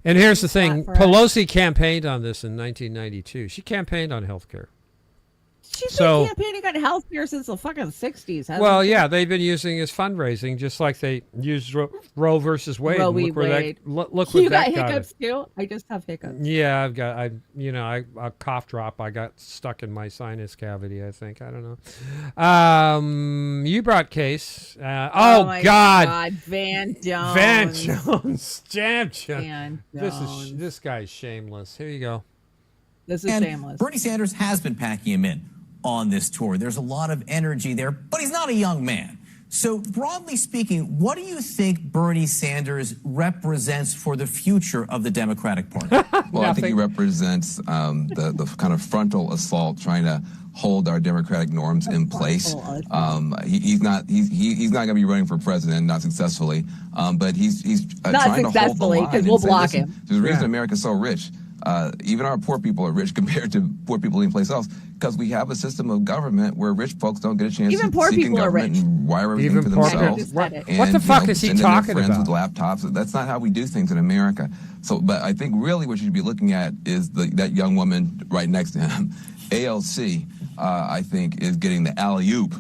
And here's the thing. for us. Pelosi campaigned on this in 1992. She campaigned on health care. She's been campaigning on healthcare since the fucking 60s. hasn't Well, she? yeah, they've been using it as fundraising, just like they used Roe versus Wade. Roe And v. Wade. Look where You got that got hiccups us. too? I just have hiccups. Yeah, a cough drop. I got stuck in my sinus cavity, I think. I don't know. You brought case. Oh my God. Van Jones. Van Jones. Van Jones. This guy's shameless. Here you go. This is And shameless. Bernie Sanders has been packing him in on this tour. There's a lot of energy there, but he's not a young man. So broadly speaking, what do you think Bernie Sanders represents for the future of the Democratic Party? Well, I think he represents the kind of frontal assault trying to hold our democratic norms in place. He's not going to be running for president, not successfully, but he's Not trying to hold the successfully, line. because and we'll say, block listen, him. There's a reason Yeah. America's so rich. Even our poor people are rich compared to poor people any place else, because we have a system of government where rich folks don't get a chance Even to poor seek in people are government rich. and wire everything Even for poor themselves. people. What- And, what the fuck is he sending their talking friends about? with laptops. That's not how we do things in America. So, but I think really what you should be looking at is that young woman right next to him. ALC, I think, is getting the alley-oop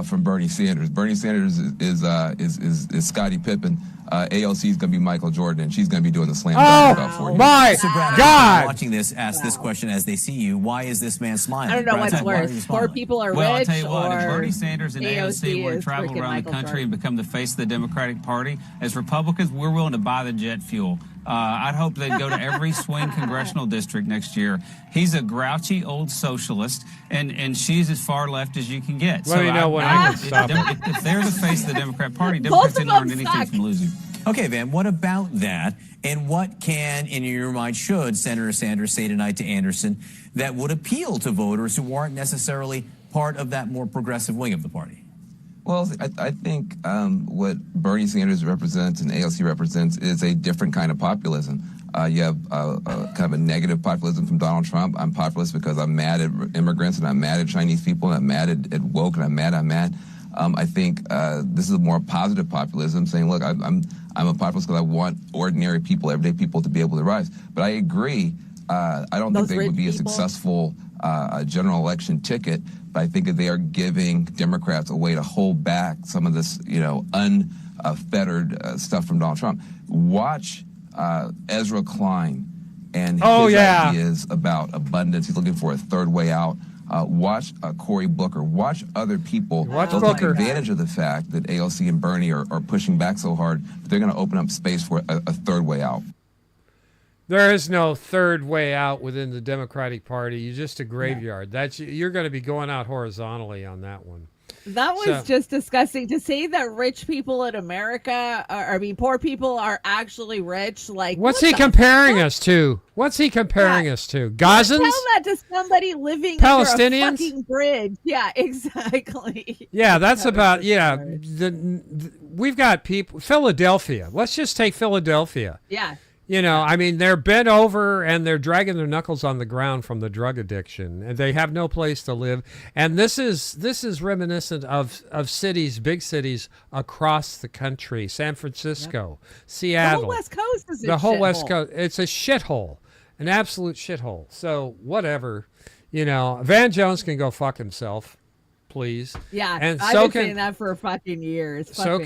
from Bernie Sanders. Bernie Sanders is Scottie Pippen. ALC is going to be Michael Jordan, and she's going to be doing the slam dunk in about 4 years. My So Brad, God! watching this, ask this question as they see you. Why is this man smiling? I don't know Brad, what's why are you worse. smiling? Poor people are Well, rich, I'll tell you what, if or Bernie Sanders and AOC were to is travel freaking around Michael the country Jordan. and become the face of the Democratic Party, as Republicans, we're willing to buy the jet fuel. I'd hope they'd go to every swing congressional district next year. He's a grouchy old socialist, and she's as far left as you can get. Let me know when I can stop him. If they're the face of the Democrat Party, Both Democrats of didn't them learn anything suck. from losing. Okay, Van, what about that? And what can, in your mind, should Senator Sanders say tonight to Anderson that would appeal to voters who aren't necessarily part of that more progressive wing of the party? Well, I think what Bernie Sanders represents and ALC represents is a different kind of populism. You have kind of a negative populism from Donald Trump. I'm populist because I'm mad at immigrants, and I'm mad at Chinese people, and I'm mad at woke, and I'm mad. I think this is a more positive populism, saying, look, I'm a populist because I want ordinary people, everyday people, to be able to rise. But I agree. I don't think they would be a successful general election ticket. But I think that they are giving Democrats a way to hold back some of this, unfettered stuff from Donald Trump. Watch Ezra Klein and his ideas about abundance. He's looking for a third way out. Watch Cory Booker. Watch other people. They'll take advantage of the fact that AOC and Bernie are pushing back so hard, but they're going to open up space for a third way out. There is no third way out within the Democratic Party. You're just a graveyard. You're going to be going out horizontally on that one. That was just disgusting. To say that rich people in America, poor people are actually rich. Like, What's he comparing us to? What's he comparing us to? Gazans? Tell that to somebody living Palestinians? under a fucking bridge. Yeah, exactly. Yeah, that's about, we've got people, Philadelphia. Let's just take Philadelphia. Yeah. They're bent over and they're dragging their knuckles on the ground from the drug addiction, and they have no place to live. And this is reminiscent of cities, big cities across the country: San Francisco, Seattle, The whole West Coast is the whole West Coast. It's a shithole, an absolute shithole. So whatever, Van Jones can go fuck himself. Please. Yeah, and I've been saying that for fucking years. So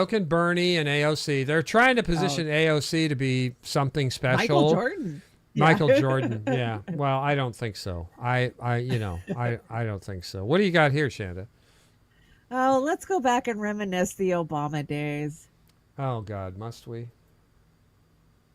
can Bernie and AOC. They're trying to position AOC to be something special. Michael Jordan. Michael Jordan. Yeah. Well, I don't think so. I don't think so. What do you got here, Chanda? Oh, let's go back and reminisce the Obama days. Oh God, must we?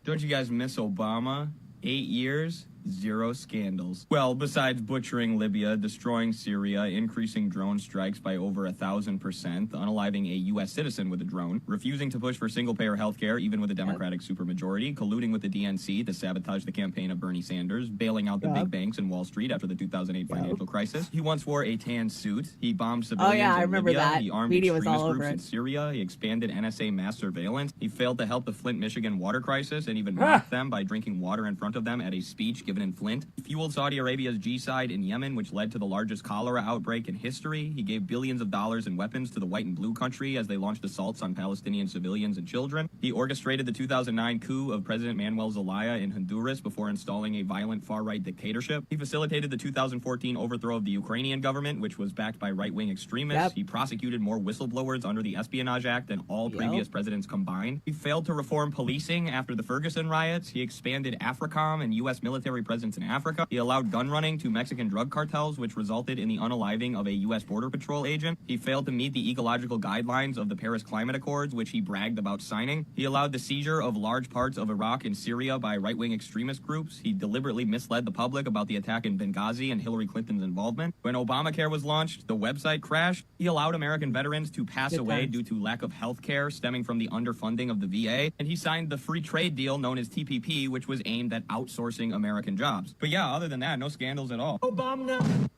Don't you guys miss Obama? 8 years, 0 scandals. Well, besides butchering Libya, destroying Syria, increasing drone strikes by over 1,000%, unaliving a U.S. citizen with a drone, refusing to push for single-payer health care even with a Democratic supermajority, colluding with the DNC to sabotage the campaign of Bernie Sanders, bailing out the big banks and Wall Street after the 2008 financial crisis. He once wore a tan suit. He bombed civilians I in remember Libya. that. He armed Media was extremist all over groups it. in Syria. He expanded NSA mass surveillance. He failed to help the Flint, Michigan water crisis and even mocked them by drinking water in front of them at a speech given in Flint. He fueled Saudi Arabia's G-side in Yemen, which led to the largest cholera outbreak in history. He gave billions of dollars in weapons to the white and blue country as they launched assaults on Palestinian civilians and children. He orchestrated the 2009 coup of President Manuel Zelaya in Honduras before installing a violent far-right dictatorship. He facilitated the 2014 overthrow of the Ukrainian government, which was backed by right-wing extremists. He prosecuted more whistleblowers under the Espionage Act than all previous presidents combined. He failed to reform policing after the Ferguson riots. He expanded AFRICOM and U.S. military presence in Africa. He allowed gun running to Mexican drug cartels, which resulted in the unaliving of a U.S. Border Patrol agent. He failed to meet the ecological guidelines of the Paris Climate Accords, which he bragged about signing. He allowed the seizure of large parts of Iraq and Syria by right-wing extremist groups. He deliberately misled the public about the attack in Benghazi and Hillary Clinton's involvement. When Obamacare was launched, the website crashed. He allowed American veterans to pass away due to lack of health care stemming from the underfunding of the VA. And he signed the free trade deal known as TPP, which was aimed at outsourcing American jobs. But yeah, other than that, no scandals at all. Obama.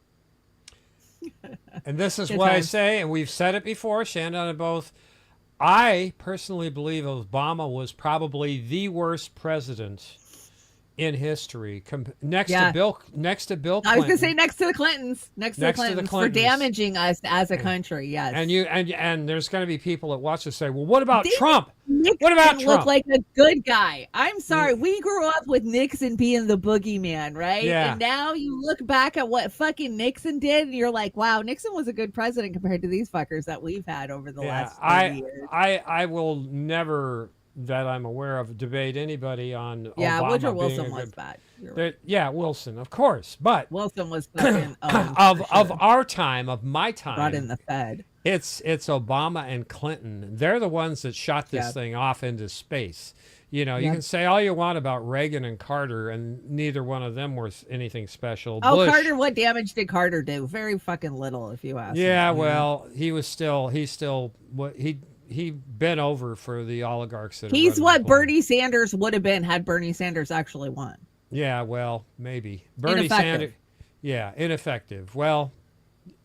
And this is what I say, and we've said it before, Chanda and both. I personally believe Obama was probably the worst president in history, next to Bill Clinton. I was going to say next to the Clintons, next to the Clintons for damaging us as a country. Yes, and there's going to be people that watch this say, "Well, what about Trump? Nixon What about Trump?" Look like a good guy. I'm sorry, we grew up with Nixon being the boogeyman, right? Yeah. And now you look back at what fucking Nixon did, and you're like, "Wow, Nixon was a good president compared to these fuckers that we've had over the last 40 years." I will never, that I'm aware of, debate anybody on Obama Woodrow being Wilson a was good, bad. You're right. Yeah, Wilson, of course, but Wilson was fucking of our time, of my time, brought in the Fed. It's Obama and Clinton. They're the ones that shot this thing off into space. You know, you can say all you want about Reagan and Carter, and neither one of them were anything special. Oh, Bush, Carter! What damage did Carter do? Very fucking little, if you ask. Yeah, me. well, he's still what he bent over for the oligarchs. That He's what Bernie Sanders would have been had Bernie Sanders actually won. Yeah, well, maybe Bernie Sanders. Yeah, ineffective. Well,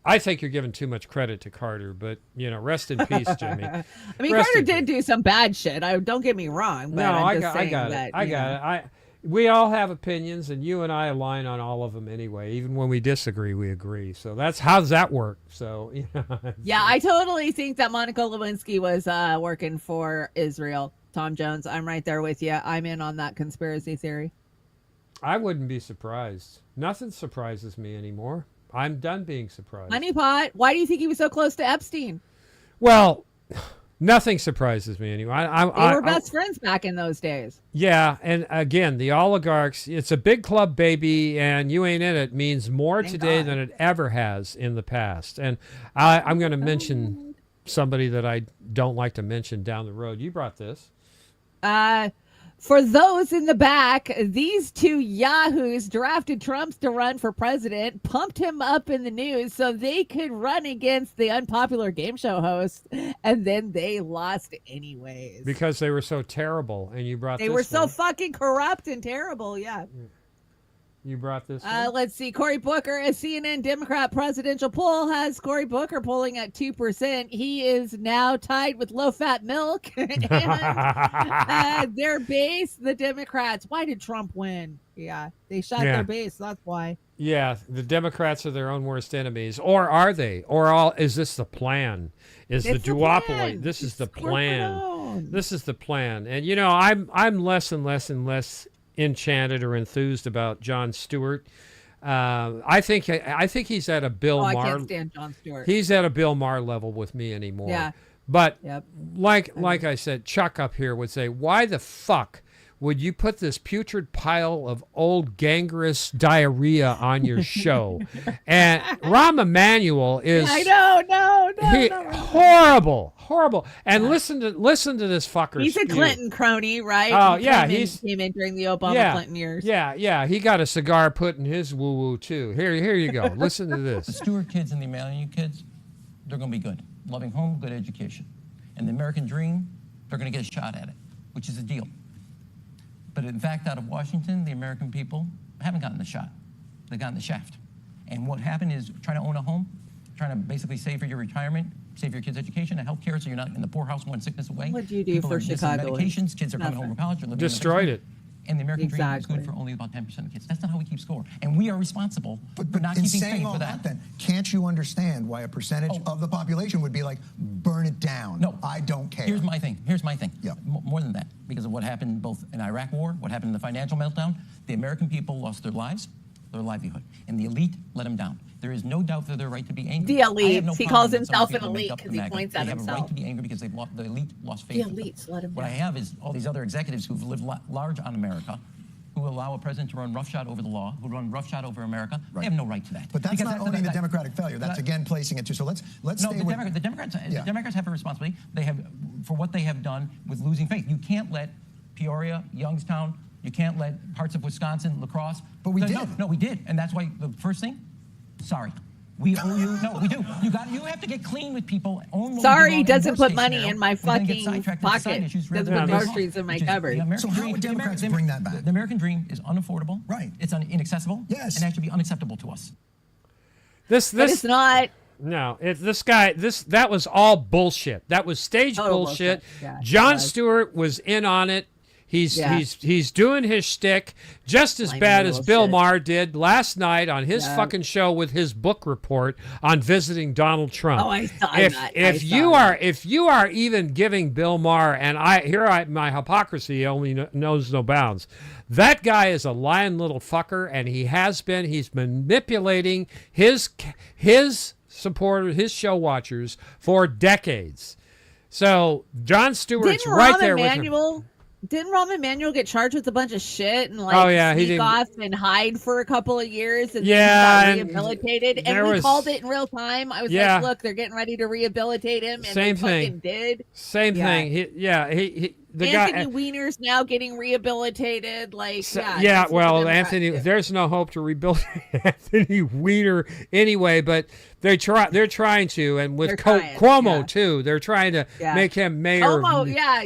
I think you're giving too much credit to Carter, but rest in peace, Jimmy. I mean, Carter did do some bad shit. Don't get me wrong. But I got it. I got it. We all have opinions, and you and I align on all of them anyway. Even when we disagree, we agree. So how does that work? So yeah, I totally think that Monica Lewinsky was working for Israel. Tom Jones, I'm right there with you. I'm in on that conspiracy theory. I wouldn't be surprised. Nothing surprises me anymore. I'm done being surprised. Honeypot, why do you think he was so close to Epstein? Well, nothing surprises me anymore. They were best friends back in those days. Yeah, and again, the oligarchs, it's a big club, baby, and you ain't in it means more today than it ever has in the past. And I'm going to mention somebody that I don't like to mention down the road. You brought this. For those in the back, these two yahoos drafted Trump to run for president, pumped him up in the news so they could run against the unpopular game show host, and then they lost anyways. Because they were so terrible, and you brought They were so fucking corrupt and terrible, yeah. You brought this Let's see. Cory Booker, a CNN Democrat presidential poll has Cory Booker polling at 2%. He is now tied with low-fat milk. And their base, the Democrats. Why did Trump win? Yeah, they shot their base. That's why. Yeah, the Democrats are their own worst enemies. Or are they? Or is this the plan? Is the duopoly? This is the plan. This is the plan. And, I'm less and less and less enchanted or enthused about Jon Stewart. I think he's at a Bill Maher. I can't stand Jon Stewart. He's at a Bill Maher level with me anymore. Yeah. But like I said, Chuck up here would say, why the fuck would you put this putrid pile of old gangrenous diarrhea on your show? And Rahm Emanuel is horrible. And listen to this fucker. He's a Clinton crony, right? Oh, He yeah, came in during the Obama Clinton years. Yeah. He got a cigar put in his woo-woo too. Here you go. Listen to The this. Stewart kids and the Alyona kids, they're going to be good. Loving home, good education. And the American dream, they're going to get a shot at it, which is a deal. But in fact, out of Washington, the American people haven't gotten the shot. They've gotten the shaft. And what happened is trying to own a home, trying to basically save for your retirement, save your kids' education and health care so you're not in the poorhouse one sickness away. What do you do People for are missing Chicagoans? medications, kids are coming home from college, they're living in the Destroyed basement. And the American dream is good for only about 10% of kids. That's not how we keep score. And we are responsible for not in keeping saying faith all for that, that. then, can't you understand why a percentage of the population would be like, burn it down? No, I don't care. Here's my thing. Yeah. More than that, because of what happened both in Iraq War, what happened in the financial meltdown, the American people lost their lives, their livelihood, and the elite let them down. There is no doubt for their right to be angry. The elite. I have no He problem calls when some himself an people make elite up because the he MAGA. points at They have a himself. right to be angry because the elite lost faith. The elites let him What I down. have is all these other executives who've lived large on America, who allow a president to run roughshod over the law, who run roughshod over America. They have no right to that. But that's Because not owning the Democratic failure. That's again placing it too. So let's no, stay the with... Democrats have a responsibility. They have for what they have done with losing faith. You can't let Peoria, Youngstown, you can't let parts of Wisconsin, La Crosse. But we did. No, we did, and that's why the first thing. Sorry. We owe you. No, we do. You have to get clean with people. Own what Sorry, we he did wrong. doesn't Worst put case money scenario, in my and then get fucking sidetracked with the side pocket. issues Doesn't rather put than groceries in my which is cupboard. the American So how dream- would the American- Democrats the bring that back? The American dream is unaffordable. Right. It's inaccessible. Yes. And actually be unacceptable to us. This But it's not. No, that was all bullshit. That was stage Total bullshit. bullshit. Yeah, Jon it was. Stewart was in on it. He's Yeah. he's doing his shtick just as Blame bad the as little Bill shit. Maher did last night on his Yeah. fucking show with his book report on visiting Donald Trump. Oh, I saw if that. if you are even giving Bill Maher, and my hypocrisy only knows no bounds. That guy is a lying little fucker, and he's manipulating his supporters, his show watchers for decades. So Jon Stewart's right there with him. Didn't Rahm Emanuel get charged with a bunch of shit and he sneak didn't. off and hide for a couple of years and Yeah, then he and got rehabilitated? there And we was- called it in real time. I was Yeah. like, look, they're getting ready to rehabilitate him, and Same they fucking thing. did. Same Yeah. thing. The Anthony guy. Weiner's now getting rehabilitated. Anthony, there's no hope to rebuild Anthony Weiner anyway, but they're trying to, and with They're trying, Cuomo yeah. too, they're trying to Yeah. make him mayor. Cuomo, yeah.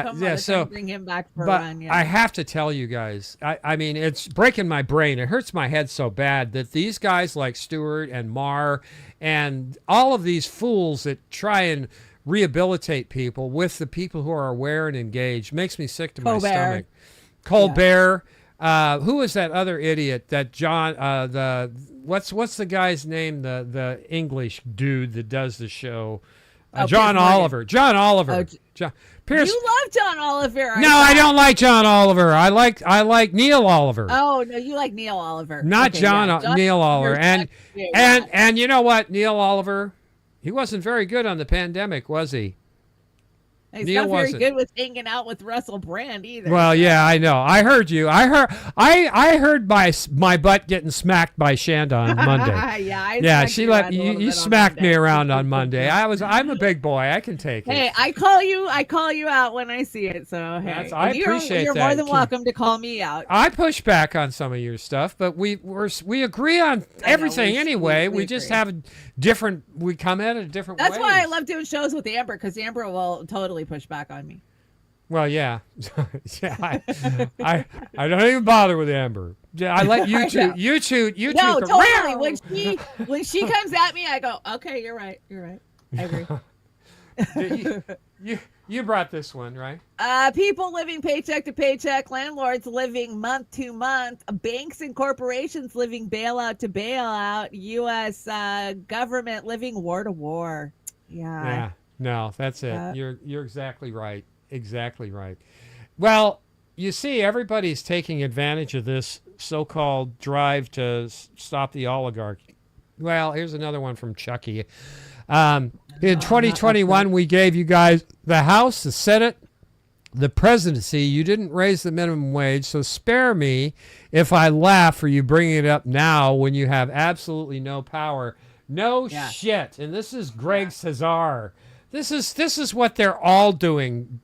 Cuomo, they're So trying to bring him back for a but run. Yeah. I have to tell you guys, I mean, it's breaking my brain. It hurts my head so bad that these guys like Stewart and Maher and all of these fools that try and rehabilitate people with the people who are aware and engaged makes me sick to my Colbert. stomach. Colbert. Who is that other idiot that John, what's the guy's name? The English dude that does the show. John Piers Morgan. Oliver. John Oliver. John Pierce. You love John Oliver. No, I don't like John Oliver. I like Neil Oliver. Oh no, you like Neil Oliver, Not Okay, John, yeah. Neil Oliver. Oliver's And you know what? Neil Oliver, he wasn't very good on the pandemic, was he? He's Neil not very wasn't. good with hanging out with Russell Brand either. Well, yeah, I know. I heard you. I heard my butt getting smacked by Chanda on Monday. Yeah, she let you smacked me around on Monday. I'm a big boy. I can take it. Hey, I call you out when I see it. So hey, I and you're appreciate more that. than welcome to call me out. I push back on some of your stuff, but we agree on everything anyway. We just agree. have a different. We come at it a different That's ways. why I love doing shows with Amber, because Amber will totally push back on me. Well, yeah, I don't even bother with Amber. I let you two. No, totally. When she comes at me, I go, okay, you're right. I agree. You brought this one, right? People living paycheck to paycheck, landlords living month to month, banks and corporations living bailout to bailout, U.S. Government living war to war. Yeah. No, that's it. You're exactly right. Exactly right. Well, you see, everybody's taking advantage of this so-called drive to stop the oligarchy. Well, here's another one from Chucky. In 2021, we gave you guys the House, the Senate, the presidency, you didn't raise the minimum wage, so spare me if I laugh for you bringing it up now when you have absolutely no power. No shit. And this is Greg Cesar. This is what they're all doing.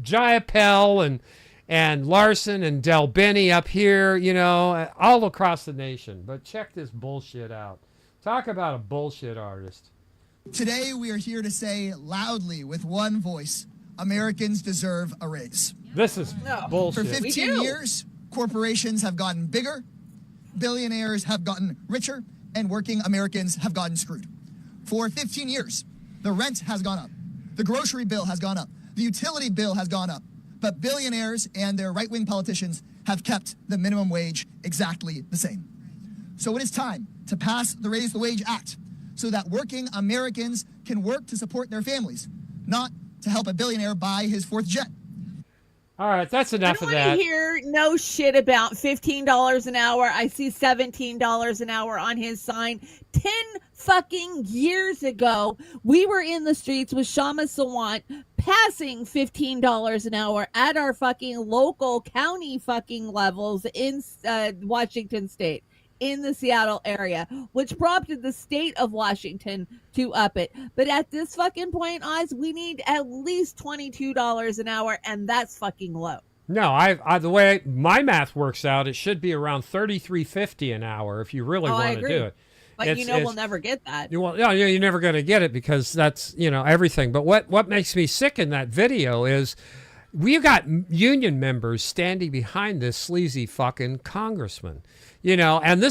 Jayapal and Larson and Del Benny up here, you know, all across the nation. But check this bullshit out. Talk about a bullshit artist. Today we are here to say loudly with one voice, Americans deserve a raise. This is bullshit. For 15 years, corporations have gotten bigger, billionaires have gotten richer, and working Americans have gotten screwed. For 15 years, the rent has gone up, the grocery bill has gone up, the utility bill has gone up, but billionaires and their right-wing politicians have kept the minimum wage exactly the same. So it is time to pass the Raise the Wage Act so that working Americans can work to support their families, not to help a billionaire buy his fourth jet. All right, that's enough of I that. don't want to hear no shit about $15 an hour. I see $17 an hour on his sign. 10 fucking years ago, we were in the streets with Shama Sawant passing $15 an hour at our fucking local county fucking levels in Washington State, in the Seattle area, which prompted the state of Washington to up it. But at this fucking point, Oz, we need at least $22 an hour, and that's fucking low. No, I the way my math works out, it should be around $33.50 an hour if you really want to do it. But we'll never get that. You're never going to get it because that's, everything. But what makes me sick in that video is we've got union members standing behind this sleazy fucking congressman. And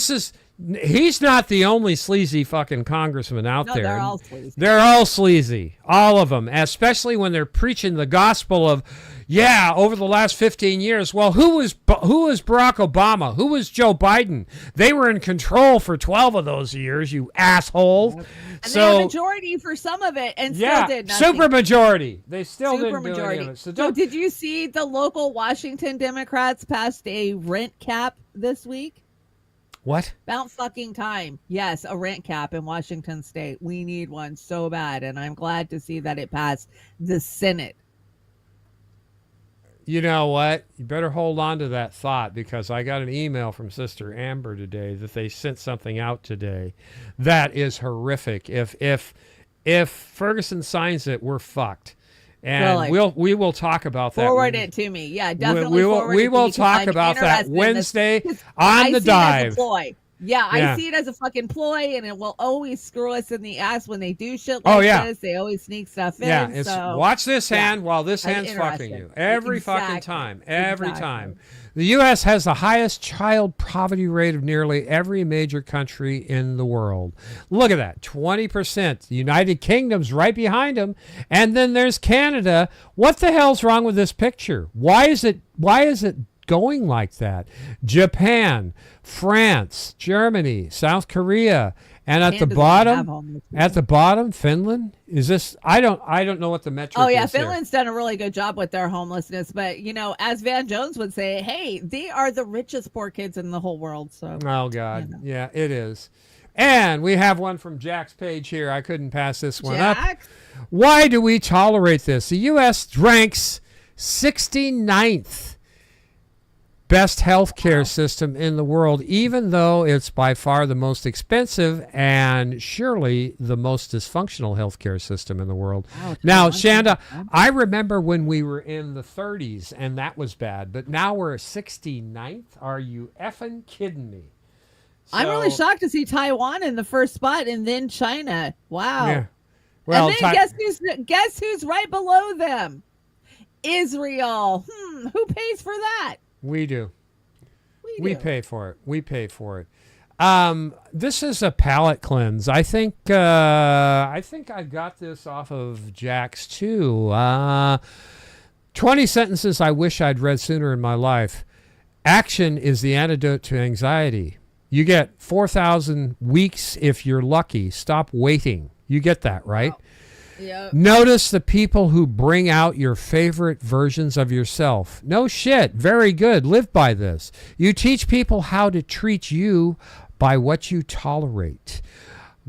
he's not the only sleazy fucking congressman out there. They're all sleazy. They're all sleazy. All of them, especially when they're preaching the gospel of, over the last 15 years. Well, who was Barack Obama? Who was Joe Biden? They were in control for 12 of those years, you asshole. And they had a majority for some of it and still did nothing. Super majority. They still didn't do any of it. So did you see the local Washington Democrats passed a rent cap this week? What? About fucking time. Yes, a rent cap in Washington State. We need one so bad, and I'm glad to see that it passed the Senate. You know what? You better hold on to that thought because I got an email from Sister Amber today that they sent something out today that is horrific. If Ferguson signs it, we're fucked. And really? we will talk about that. Forward it to me. Yeah, definitely. We will talk about that Wednesday on the dive. Yeah, I see it as a fucking ploy, and it will always screw us in the ass when they do shit like this. They always sneak stuff in. Yeah, watch this hand while this hand's fucking you. Every fucking time. Every time. The U.S. has the highest child poverty rate of nearly every major country in the world. Look at that, 20%. The United Kingdom's right behind them. And then there's Canada. What the hell's wrong with this picture? Why is it going like that? Japan, France, Germany, South Korea, and at the bottom, Finland. Is this? I don't know what the metric is. Oh yeah, Finland's done a really good job with their homelessness, but as Van Jones would say, hey, they are the richest poor kids in the whole world. So. Oh God, yeah, it is. And we have one from Jack's page here. I couldn't pass this one up. Why do we tolerate this? The U.S. ranks 69th. Best healthcare system in the world, even though it's by far the most expensive and surely the most dysfunctional healthcare system in the world. Now, Chanda, I remember when we were in the 30s and that was bad, but now we're 69th? Are you effing kidding me? I'm really shocked to see Taiwan in the first spot and then China. Wow. Yeah. Well, and then guess who's right below them? Israel. Who pays for that? We do. We pay for it. We pay for it. This is a palate cleanse. I think I got this off of Jack's too. 20 sentences I wish I'd read sooner in my life. Action is the antidote to anxiety. You get 4,000 weeks if you're lucky. Stop waiting. You get that, right? Wow. Yep. Notice the people who bring out your favorite versions of yourself. No shit. Very good. Live by this. You teach people how to treat you by what you tolerate.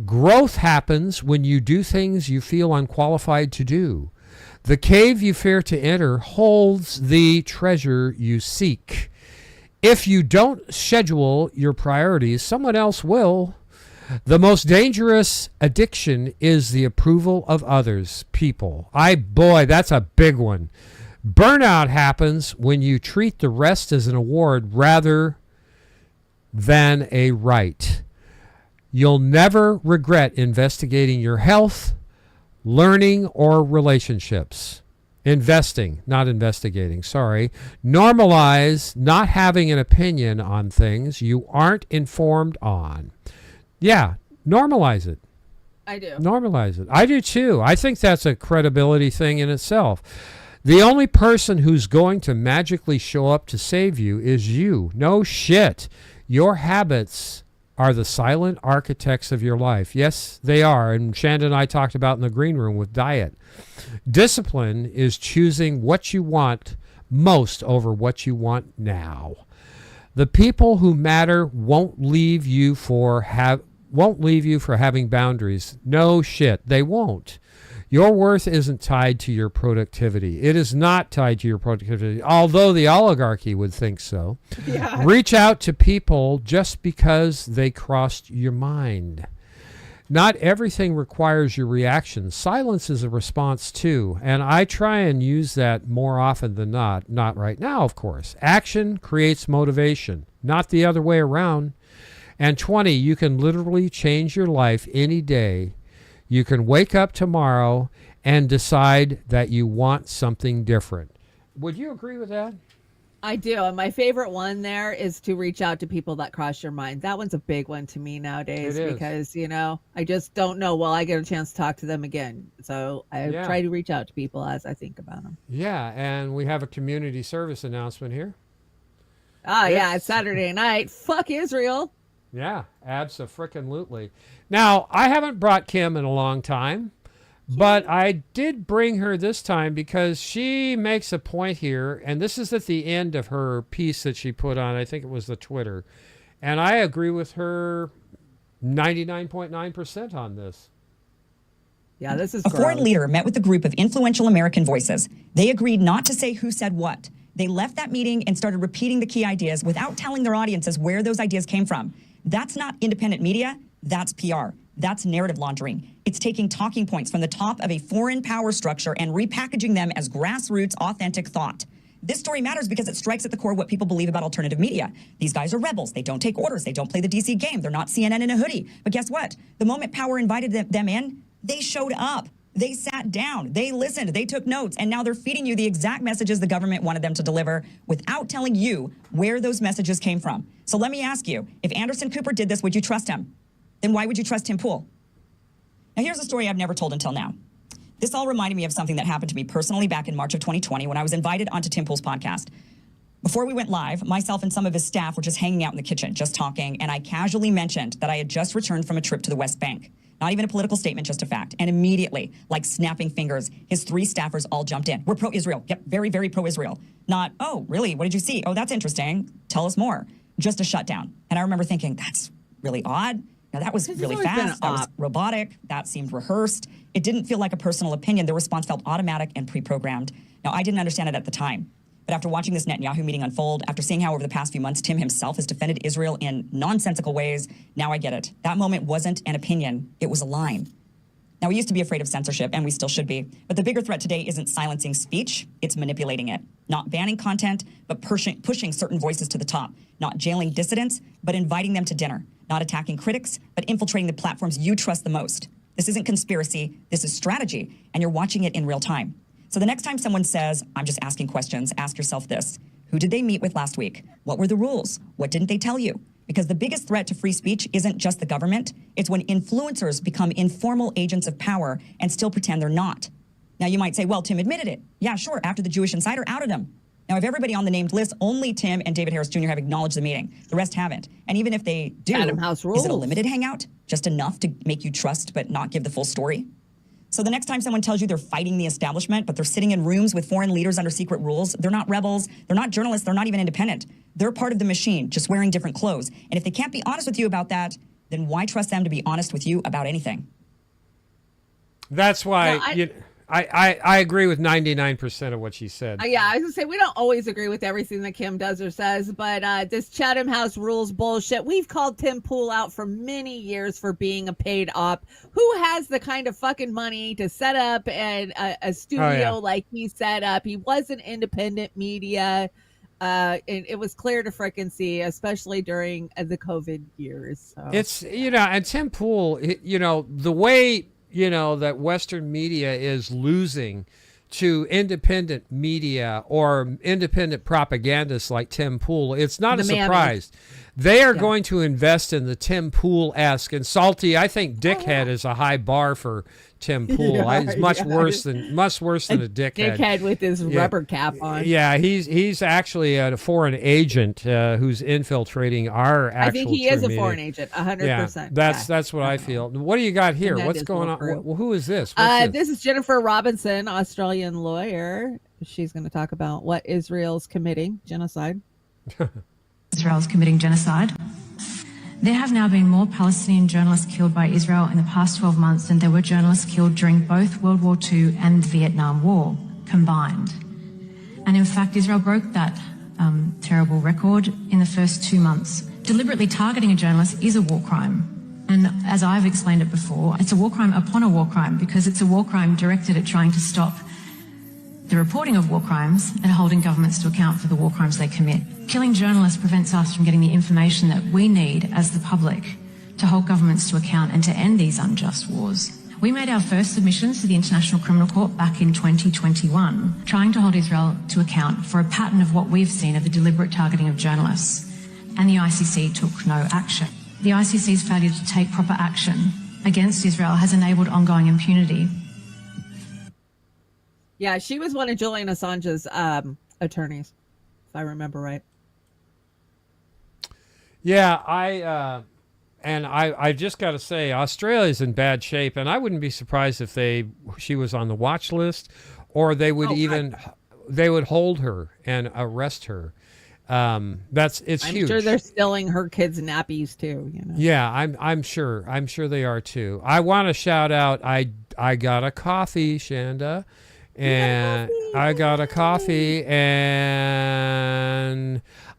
Growth happens when you do things you feel unqualified to do. The cave you fear to enter holds the treasure you seek. If you don't schedule your priorities, someone else will. The most dangerous addiction is the approval of others, people. Boy, that's a big one. Burnout happens when you treat the rest as an award rather than a right. You'll never regret investigating your health, learning, or relationships. Investing, not investigating, sorry. Normalize not having an opinion on things you aren't informed on. Yeah, normalize it. I do. Normalize it. I do too. I think that's a credibility thing in itself. The only person who's going to magically show up to save you is you. No shit. Your habits are the silent architects of your life. Yes, they are. And Chanda and I talked about in the green room with diet. Discipline is choosing what you want most over what you want now. The people who matter won't leave you for having boundaries. No shit, they won't. Your worth isn't tied to your productivity. It is not tied to your productivity, although the oligarchy would think so. Yeah. Reach out to people just because they crossed your mind. Not everything requires your reaction. Silence is a response too, and I try and use that more often than not. Not right now, of course. Action creates motivation, not the other way around. And 20, you can literally change your life any day. You can wake up tomorrow and decide that you want something different. Would you agree with that? I do. And my favorite one there is to reach out to people that cross your mind. That one's a big one to me nowadays because, I just don't know. Will I get a chance to talk to them again? So I try to reach out to people as I think about them. Yeah. And we have a community service announcement here. It's Saturday night. Fuck Israel. Yeah, abso-frickin-lutely. Now, I haven't brought Kim in a long time, but I did bring her this time because she makes a point here, and this is at the end of her piece that she put on, I think it was the Twitter, and I agree with her 99.9% on this. Yeah, this is A foreign leader met with a group of influential American voices. They agreed not to say who said what. They left that meeting and started repeating the key ideas without telling their audiences where those ideas came from. That's not independent media. That's PR. That's narrative laundering. It's taking talking points from the top of a foreign power structure and repackaging them as grassroots, authentic thought. This story matters because it strikes at the core of what people believe about alternative media. These guys are rebels. They don't take orders. They don't play the DC game. They're not CNN in a hoodie. But guess what? The moment power invited them in, they showed up. They sat down, they listened, they took notes, and now they're feeding you the exact messages the government wanted them to deliver without telling you where those messages came from. So let me ask you, if Anderson Cooper did this, would you trust him? Then why would you trust Tim Pool? Now here's a story I've never told until now. This all reminded me of something that happened to me personally back in March of 2020 when I was invited onto Tim Pool's podcast. Before we went live, myself and some of his staff were just hanging out in the kitchen, just talking, and I casually mentioned that I had just returned from a trip to the West Bank. Not even a political statement, just a fact. And immediately, like snapping fingers, his 3 staffers all jumped in. We're pro-Israel. Yep, very, very pro-Israel. Not, oh, really? What did you see? Oh, that's interesting. Tell us more. Just a shutdown. And I remember thinking, that's really odd. Now, that was really fast. That was robotic. That seemed rehearsed. It didn't feel like a personal opinion. The response felt automatic and pre-programmed. Now, I didn't understand it at the time. But after watching this Netanyahu meeting unfold, after seeing how over the past few months Tim himself has defended Israel in nonsensical ways, now I get it. That moment wasn't an opinion, it was a line. Now, we used to be afraid of censorship, and we still should be. But the bigger threat today isn't silencing speech, it's manipulating it. Not banning content, but pushing certain voices to the top. Not jailing dissidents, but inviting them to dinner. Not attacking critics, but infiltrating the platforms you trust the most. This isn't conspiracy, this is strategy, and you're watching it in real time. So the next time someone says, I'm just asking questions, ask yourself this. Who did they meet with last week? What were the rules? What didn't they tell you? Because the biggest threat to free speech isn't just the government. It's when influencers become informal agents of power and still pretend they're not. Now you might say, well, Tim admitted it. Yeah, sure, after the Jewish Insider outed him. Now, if everybody on the named list, only Tim and David Harris Jr. have acknowledged the meeting. The rest haven't. And even if they do, is it a limited hangout? Just enough to make you trust but not give the full story? So the next time someone tells you they're fighting the establishment, but they're sitting in rooms with foreign leaders under secret rules, they're not rebels, they're not journalists, they're not even independent. They're part of the machine, just wearing different clothes. And if they can't be honest with you about that, then why trust them to be honest with you about anything? That's why, I agree with 99% of what she said. Yeah, I was gonna say we don't always agree with everything that Kim does or says, but this Chatham House rules bullshit. We've called Tim Pool out for many years for being a paid op. Who has the kind of fucking money to set up a studio like he set up? He was an independent media. And it was clear to frickin' see, especially during the COVID years. So. It's, and Tim Pool, the way, that Western media is losing to independent media or independent propagandists like Tim Pool, it's not a surprise. They are going to invest in the Tim Pool-esque. And Salty, I think dickhead is a high bar for Tim Pool. He's much worse than a dickhead. Dickhead with his rubber cap on. Yeah, he's actually a foreign agent who's infiltrating our actual. I think he is a media. Foreign agent, 100%. That's what I feel. What do you got here? What's going on? Well, who is this? This is Jennifer Robinson, Australian lawyer. She's going to talk about what Israel's committing genocide. Israel is committing genocide. There have now been more Palestinian journalists killed by Israel in the past 12 months than there were journalists killed during both World War II and the Vietnam War combined. And in fact, Israel broke that terrible record in the first 2 months. Deliberately targeting a journalist is a war crime. And as I've explained it before, it's a war crime upon a war crime because it's a war crime directed at trying to stop the reporting of war crimes and holding governments to account for the war crimes they commit. Killing journalists prevents us from getting the information that we need as the public to hold governments to account and to end these unjust wars. We made our first submissions to the International Criminal Court back in 2021, trying to hold Israel to account for a pattern of what we've seen of the deliberate targeting of journalists, and the ICC took no action. The ICC's failure to take proper action against Israel has enabled ongoing impunity. Yeah, she was one of Julian Assange's attorneys, if I remember right. Yeah, I just got to say, Australia's in bad shape, and I wouldn't be surprised if she was on the watch list, or they would they would hold her and arrest her. It's huge. I'm sure they're stealing her kids' nappies too. Yeah, I'm sure they are too. I want to shout out. I got a coffee, Chanda. And I got a coffee, and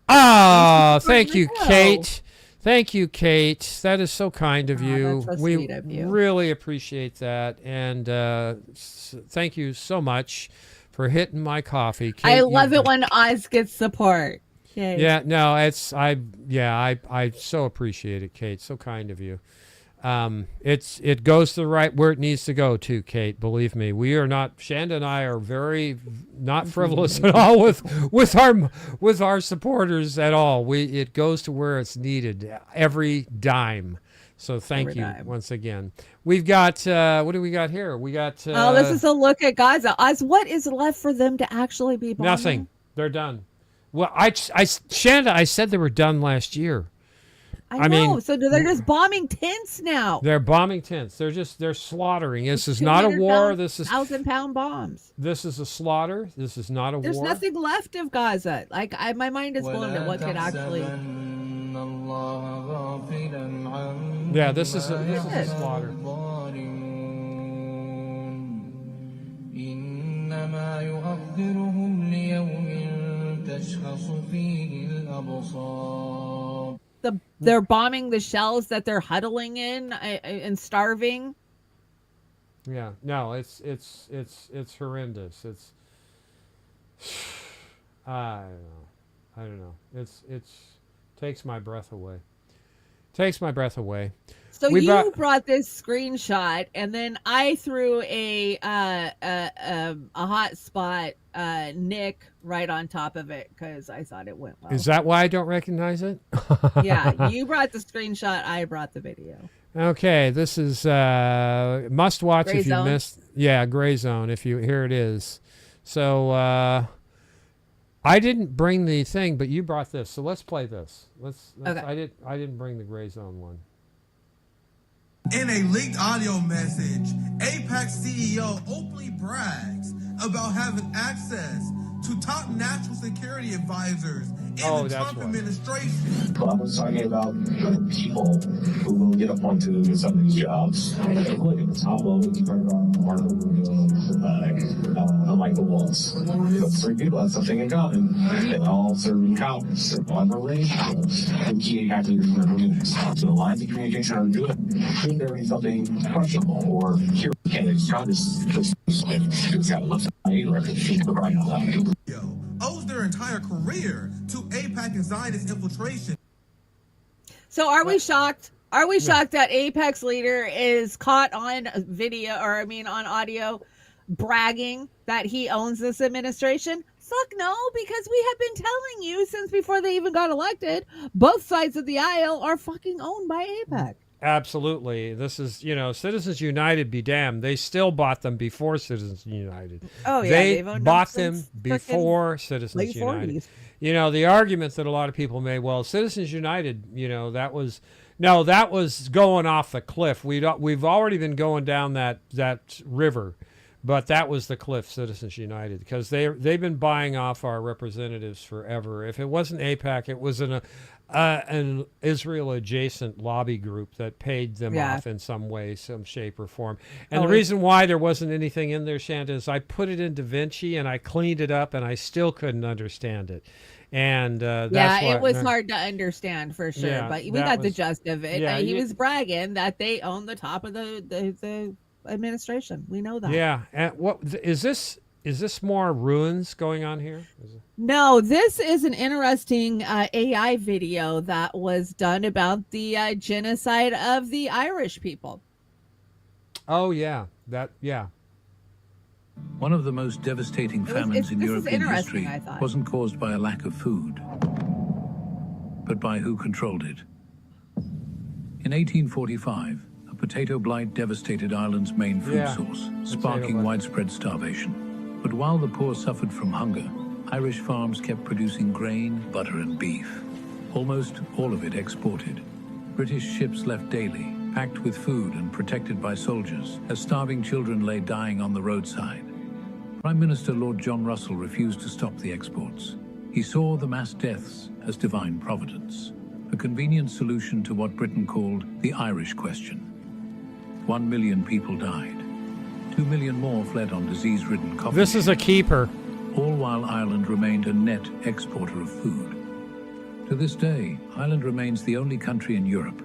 thank you, Kate. Thank you, Kate. That is so kind of you. That's so We sweet of you. really appreciate that, and thank you so much for hitting my coffee, Kate. I love it when Oz gets support. Yay. Yeah, no, I so appreciate it, Kate. So kind of you. It goes to where it needs to go to, Kate. Believe me, we are not. Chanda and I are very not frivolous at all with our supporters at all. It goes to where it's needed, every dime. So thank you once again. We've got what do we got here? We got this is a look at Gaza. Oz, what is left for them to actually be bombing? Nothing. They're done. Well, Chanda, I said they were done last year. I know. So they're just bombing tents now. They're bombing tents. They're slaughtering. This is not a war. This is 1,000-pound bombs. This is a slaughter. This is not a war. There's nothing left of Gaza. My mind is blown at what could actually. Yeah, this is a slaughter. They're bombing the shells that they're huddling in and starving. Yeah, no, it's horrendous. It's I don't know. It's takes my breath away. Takes my breath away. So you brought this screenshot, and then I threw a hot spot Nick right on top of it because I thought it went well. Is that why I don't recognize it? Yeah, you brought the screenshot. I brought the video. Okay, this is must watch Gray if you Zone? missed. Yeah, Gray Zone. Here it is. So I didn't bring the thing, but you brought this. So let's play this. Okay. I didn't bring the Gray Zone one. In a leaked audio message, Apex CEO openly brags about having access to top national security advisors in the Trump administration. But I was talking about people who will get appointed to some of these jobs. Look at the top level, you heard about Marco Rubio, Michael Waltz. Those three people have something in common. They all serve in Congress. They're on relationships and key actors in their communities. So the lines of communication are good. Should there be something questionable or here candidates try this it's got a left side or the right side. Owes their entire career to AIPAC and Zionist infiltration. So are we shocked? Are we shocked that AIPAC's leader is caught on video, or on audio, bragging that he owns this administration? Fuck no, because we have been telling you since before they even got elected, both sides of the aisle are fucking owned by AIPAC. Absolutely. This is, Citizens United be damned. They still bought them before Citizens United. Oh, yeah. They bought them before Citizens United. 40s. The argument that a lot of people made, well, Citizens United, that was going off the cliff. We've already been going down that river, but that was the cliff, Citizens United, because they've been buying off our representatives forever. If it wasn't AIPAC, it was an Israel-adjacent lobby group that paid them off in some way, some shape or form. And the reason why there wasn't anything in there, Chanda, is I put it in DaVinci and I cleaned it up and I still couldn't understand it. And that's why, it was hard to understand for sure, but we got the gist of it. Yeah, he was bragging that they own the top of the administration. We know that. Yeah. And what is this? Is this more ruins going on here? No, this is an interesting AI video that was done about the genocide of the Irish people. Oh, yeah. One of the most devastating famines in European history wasn't caused by a lack of food, but by who controlled it. In 1845, a potato blight devastated Ireland's main food source, sparking widespread starvation. But while the poor suffered from hunger, Irish farms kept producing grain, butter and beef. Almost all of it exported. British ships left daily, packed with food and protected by soldiers, as starving children lay dying on the roadside. Prime Minister Lord John Russell refused to stop the exports. He saw the mass deaths as divine providence, a convenient solution to what Britain called the Irish question. 1 million people died. 2 million more fled on disease-ridden coffee. This is a keeper. All while Ireland remained a net exporter of food. To this day, Ireland remains the only country in Europe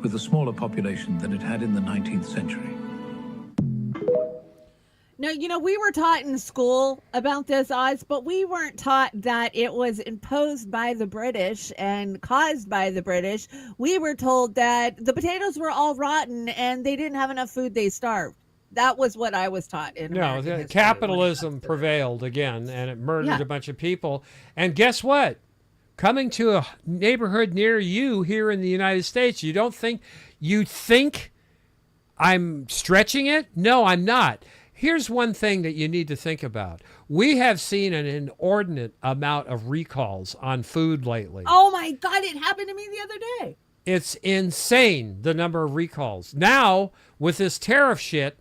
with a smaller population than it had in the 19th century. Now, we were taught in school about this, Oz, but we weren't taught that it was imposed by the British and caused by the British. We were told that the potatoes were all rotten and they didn't have enough food, they starved. That was what I was taught in American history. Capitalism prevailed again, and it murdered a bunch of people. And guess what? Coming to a neighborhood near you here in the United States, you think I'm stretching it? No, I'm not. Here's one thing that you need to think about. We have seen an inordinate amount of recalls on food lately. Oh my God, it happened to me the other day. It's insane, the number of recalls. Now, with this tariff shit,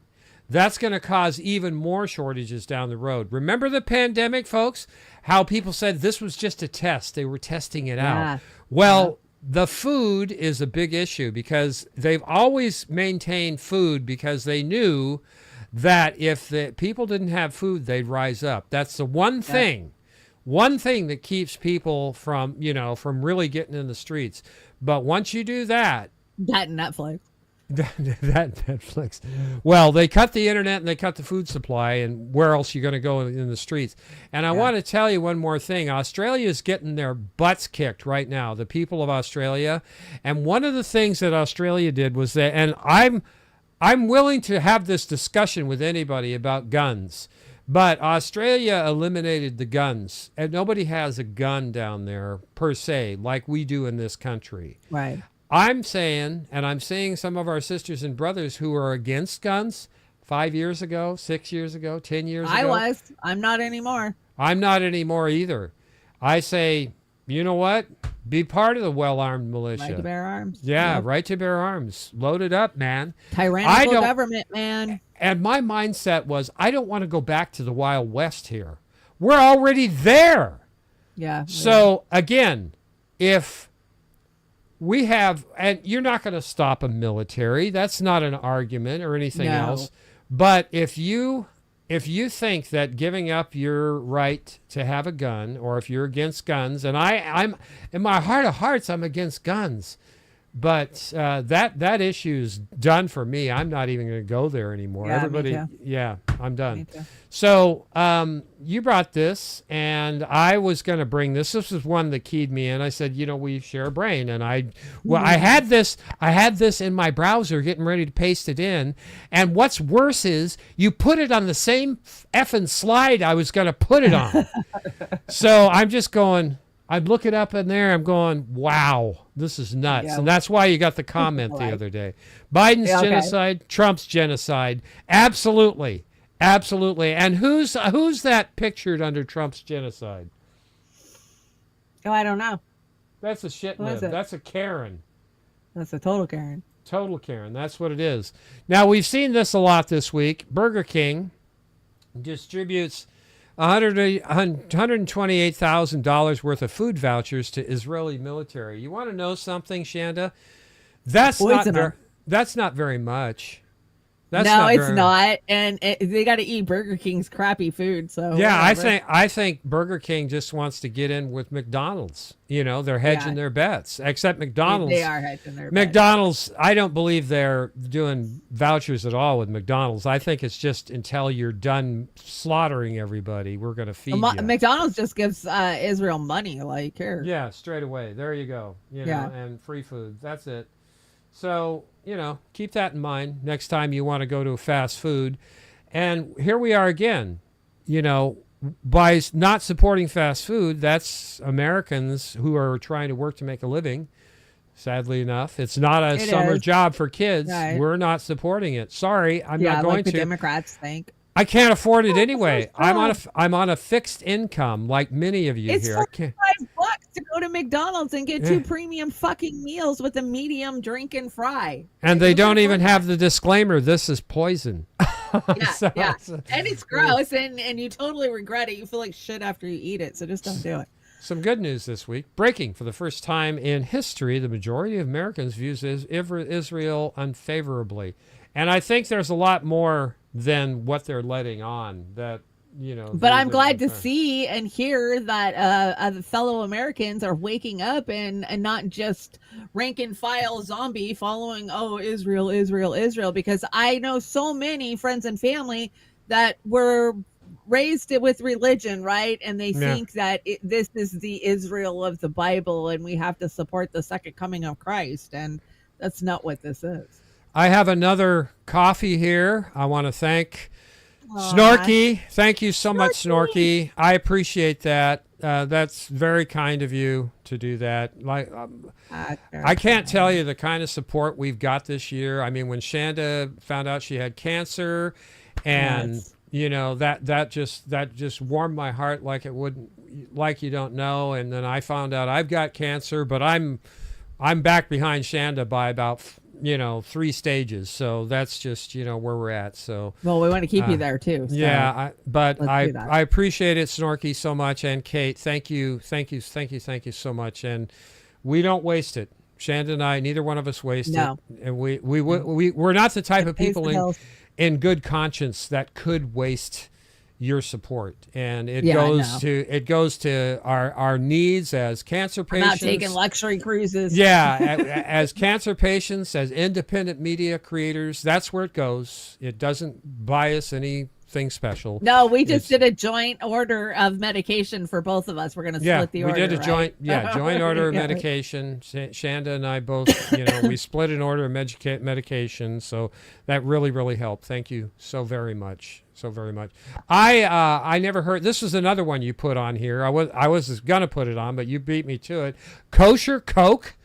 that's going to cause even more shortages down the road. Remember the pandemic, folks? How people said this was just a test. They were testing it out. Well, the food is a big issue because they've always maintained food because they knew that if the people didn't have food, they'd rise up. That's the one thing that keeps people from really getting in the streets. But once you do that... That Netflix. That Netflix. Well, they cut the internet and they cut the food supply, and where else are you going to go in the streets? And I want to tell you one more thing. Australia is getting their butts kicked right now, the people of Australia. And one of the things that Australia did was that, and I'm willing to have this discussion with anybody about guns, but Australia eliminated the guns, and nobody has a gun down there per se like we do in this country. Right. I'm saying, and I'm seeing some of our sisters and brothers who are against guns 5 years ago, 6 years ago, 10 years ago. I was. I'm not anymore. I'm not anymore either. I say, you know what? Be part of the well-armed militia. Right to bear arms. Yeah, right to bear arms. Load it up, man. Tyrannical government, man. And my mindset was, I don't want to go back to the Wild West here. We're already there. Yeah. So again, if we have, and you're not going to stop a military, that's not an argument or anything else. But if you think that giving up your right to have a gun, or if you're against guns, and I'm in my heart of hearts, I'm against guns, but that issue's done for me. I'm not even going to go there anymore. Yeah, Everybody, me too. yeah, I'm done. Me too. So you brought this, and I was going to bring this. This was one that keyed me in. I said, we share a brain, and I had this in my browser, getting ready to paste it in. And what's worse is you put it on the same effing slide I was going to put it on. So I'm just going. I'm looking up in there. I'm going, wow, this is nuts. Yeah. And that's why you got the comment the other day. Biden's genocide, Trump's genocide. Absolutely. Absolutely. And who's that pictured under Trump's genocide? Oh, I don't know. That's a shit Who is lib. it? That's a Karen. That's a total Karen. Total Karen. That's what it is. Now, we've seen this a lot this week. Burger King distributes $128,000 worth of food vouchers to Israeli military. You want to know something, Chanda? That's not very much. It's not. And they got to eat Burger King's crappy food. So yeah, whatever. I think Burger King just wants to get in with McDonald's. They're hedging their bets. Except McDonald's. They are hedging their bets. McDonald's, I don't believe they're doing vouchers at all with McDonald's. I think it's just until you're done slaughtering everybody, we're going to feed you. McDonald's just gives Israel money, like, here. Yeah, straight away. There you go. And free food. That's it. So, keep that in mind next time you want to go to fast food. And here we are again, by not supporting fast food, that's Americans who are trying to work to make a living. Sadly enough, it's not a summer job for kids. Right. We're not supporting it. Sorry, I'm not going like to. The Democrats think. I can't afford it anyway. I'm on a fixed income, like many of you here. It's $5 to go to McDonald's and get 2 premium fucking meals with a medium drink and fry. And they don't even have the disclaimer, this is poison. Yeah. And it's gross, and you totally regret it. You feel like shit after you eat it, so just don't do it. Some good news this week. Breaking, for the first time in history, the majority of Americans views Israel unfavorably. And I think there's a lot more than what they're letting on that, But I'm glad to see and hear that fellow Americans are waking up and not just rank and file zombie following, Israel, because I know so many friends and family that were raised with religion, right? And they think that this is the Israel of the Bible and we have to support the second coming of Christ. And that's not what this is. I have another coffee here. I want to thank Snorky. Thank you so much, Snorky. I appreciate that. That's very kind of you to do that. I can't tell you the kind of support we've got this year. I mean, when Chanda found out she had cancer, and that just warmed my heart like it wouldn't, like you don't know. And then I found out I've got cancer, but I'm back behind Chanda by about 3 stages. So that's just, where we're at. So, well, we want to keep you there too. So I appreciate it, Snorky, so much. And Kate, thank you so much. And we don't waste it. Chanda and I, neither one of us waste it. And we're not the type of people in good conscience that could waste your support, and it goes to our needs as cancer patients. I'm not taking luxury cruises. As cancer patients, as independent media creators, that's where it goes. It doesn't buy us anything special. No, we just did a joint order of medication for both of us. We're going to split the order. We did a joint order of medication. Chanda and I both, we split an order of medication, so that really, really helped. Thank you so very much. I never heard. This was another one you put on here. I was gonna put it on, but you beat me to it. Kosher Coke.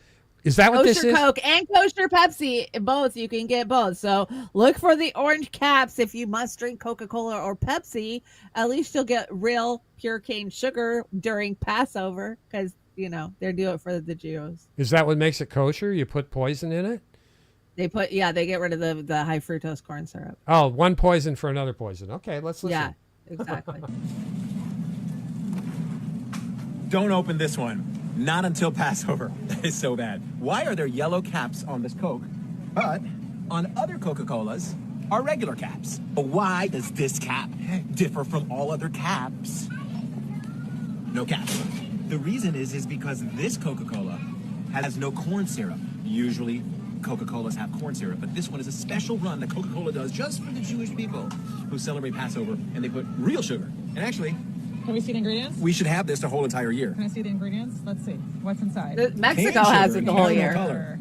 Is that what this is? Kosher Coke and kosher Pepsi, both. You can get both. So look for the orange caps if you must drink Coca-Cola or Pepsi. At least you'll get real pure cane sugar during Passover, because they're doing it for the Jews. Is that what makes it kosher? You put poison in it? They get rid of the high fructose corn syrup. Oh, one poison for another poison. Okay, let's listen. Yeah, exactly. Don't open this one. Not until Passover. That is so bad. Why are there yellow caps on this Coke, but on other Coca-Colas are regular caps? Why does this cap differ from all other caps? No caps. The reason is because this Coca-Cola has no corn syrup. Usually Coca-Colas have corn syrup, but this one is a special run that Coca-Cola does just for the Jewish people who celebrate Passover, and they put real sugar. And actually, can we see the ingredients? we should have this the whole entire year. Can I see the ingredients? Let's see. What's inside? Mexico has it the whole year. Color.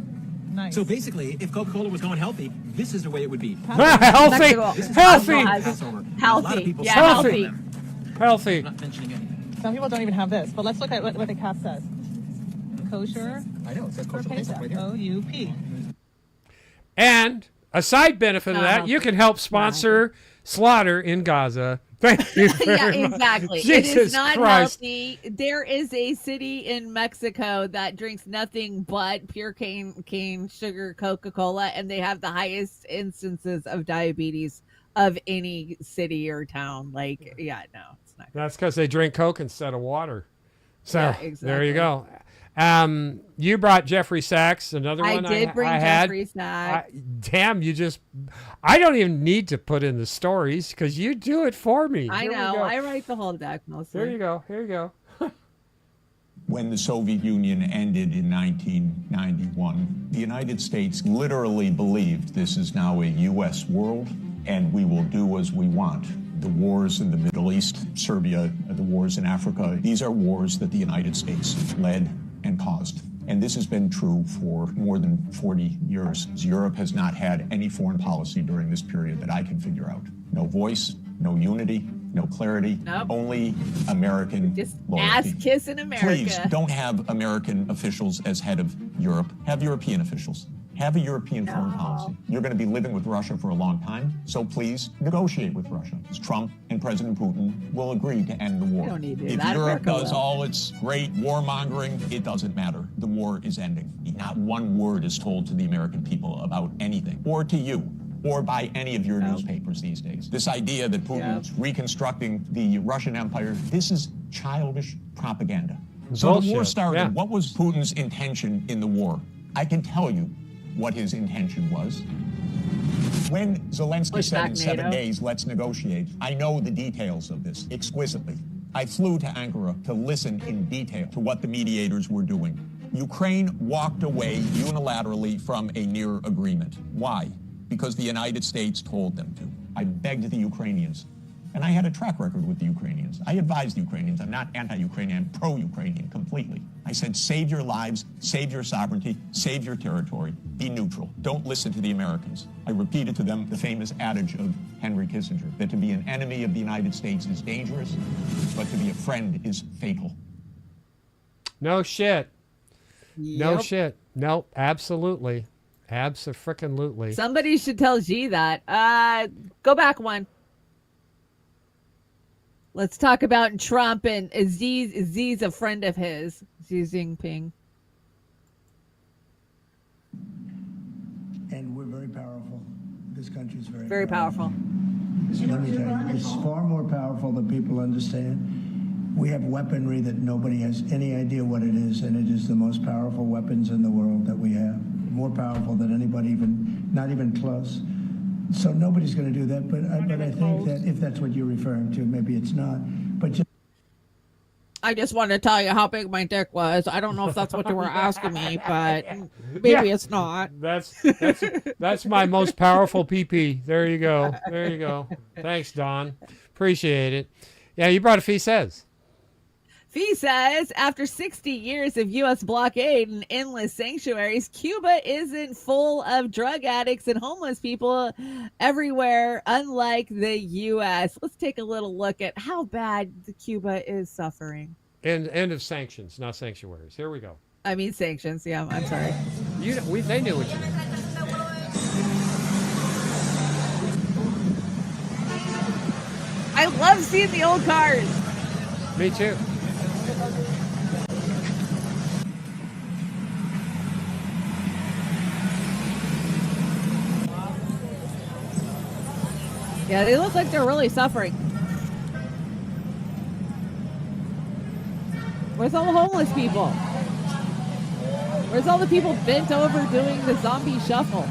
Nice. So basically, if Coca-Cola was going healthy, this is the way it would be. Healthy! This is Healthy! Passover. A lot of Healthy. people Yeah, celebrate healthy. them. Healthy. Not mentioning anything. Some people don't even have this, but let's look at what the cap says. Kosher. I know, it says kosher Pesach, right here. O-U-P. And a side benefit of that, you can help sponsor slaughter in Gaza. Thank you very Yeah, much. exactly. Jesus It is not Christ. healthy. There is a city in Mexico that drinks nothing but pure cane sugar Coca-Cola, and they have the highest instances of diabetes of any city or town. Like, yeah, no, it's not. That's because they drink Coke instead of water. So Yeah, there you exactly. go. You brought Jeffrey Sachs, another one I did bring I had. Jeffrey Sachs. Damn, I don't even need to put in the stories because you do it for me. I Here we know. go. I write the whole deck mostly. Here you go. Here you go. When the Soviet Union ended in 1991, the United States literally believed this is now a U.S. world, and we will do as we want. The wars in the Middle East, Serbia, the wars in Africa, these are wars that the United States led and caused. And this has been true for more than 40 years. Europe has not had any foreign policy during this period that I can figure out. No voice, no unity, no clarity, only American loyalty. Ass kissing America. Please don't have American officials as head of Europe. Have European officials. Have a European foreign policy. You're going to be living with Russia for a long time, so please negotiate with Russia. Trump and President Putin will agree to end the war. You don't need to do If that. Europe America does will. all its great warmongering, it doesn't matter. The war is ending. Not one word is told to the American people about anything, or to you, or by any of your newspapers these days. This idea that Putin's reconstructing the Russian Empire, this is childish propaganda. So the war Bullshit. started. Yeah. What was Putin's intention in the war? I can tell you what his intention was. When Zelensky said in 7 days, let's negotiate, I know the details of this exquisitely. I flew to Ankara to listen in detail to what the mediators were doing. Ukraine walked away unilaterally from a near agreement. Why? Because the United States told them to. I begged the Ukrainians, and I had a track record with the Ukrainians. I advised the Ukrainians. I'm not anti-Ukrainian, I'm pro-Ukrainian completely. I said, save your lives, save your sovereignty, save your territory, be neutral. Don't listen to the Americans. I repeated to them the famous adage of Henry Kissinger, that to be an enemy of the United States is dangerous, but to be a friend is fatal. No shit. No Yep. shit. No, absolutely. Abso-frickin-lutely. Somebody should tell G that. Go back one. Let's talk about Trump and X's a friend of his. Xi Jinping. And we're very powerful. This country is Very powerful. Let me tell you, it's far more powerful than people understand. We have weaponry that nobody has any idea what it is, and it is the most powerful weapons in the world that we have. More powerful than anybody, not even close. So nobody's going to do that, but I think that if that's what you're referring to, maybe it's not. But just I just wanted to tell you how big my dick was. I don't know if that's what you were asking me, but maybe it's not. That's my most powerful PP. There you go. There you go. Thanks, Don. Appreciate it. Yeah, you brought a Fee Says. Fee says, after 60 years of U.S. blockade and endless sanctuaries, Cuba isn't full of drug addicts and homeless people everywhere, unlike the U.S. Let's take a little look at how bad Cuba is suffering. End of sanctions, not sanctuaries. Here we go. I mean sanctions. Yeah, I'm sorry. They knew what you meant. I love seeing the old cars. Me too. Yeah, they look like they're really suffering. Where's all the homeless people? Where's all the people bent over doing the zombie shuffle?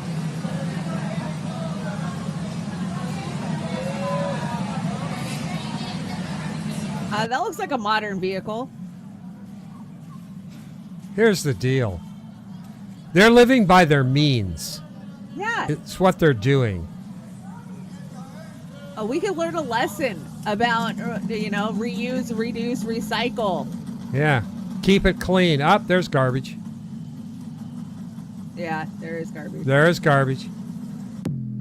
That looks like a modern vehicle. Here's the deal. They're living by their means. Yeah. It's what they're doing. We could learn a lesson about, reuse, reduce, recycle. Yeah. Keep it clean. Up, there's garbage. Yeah, there is garbage. There is garbage.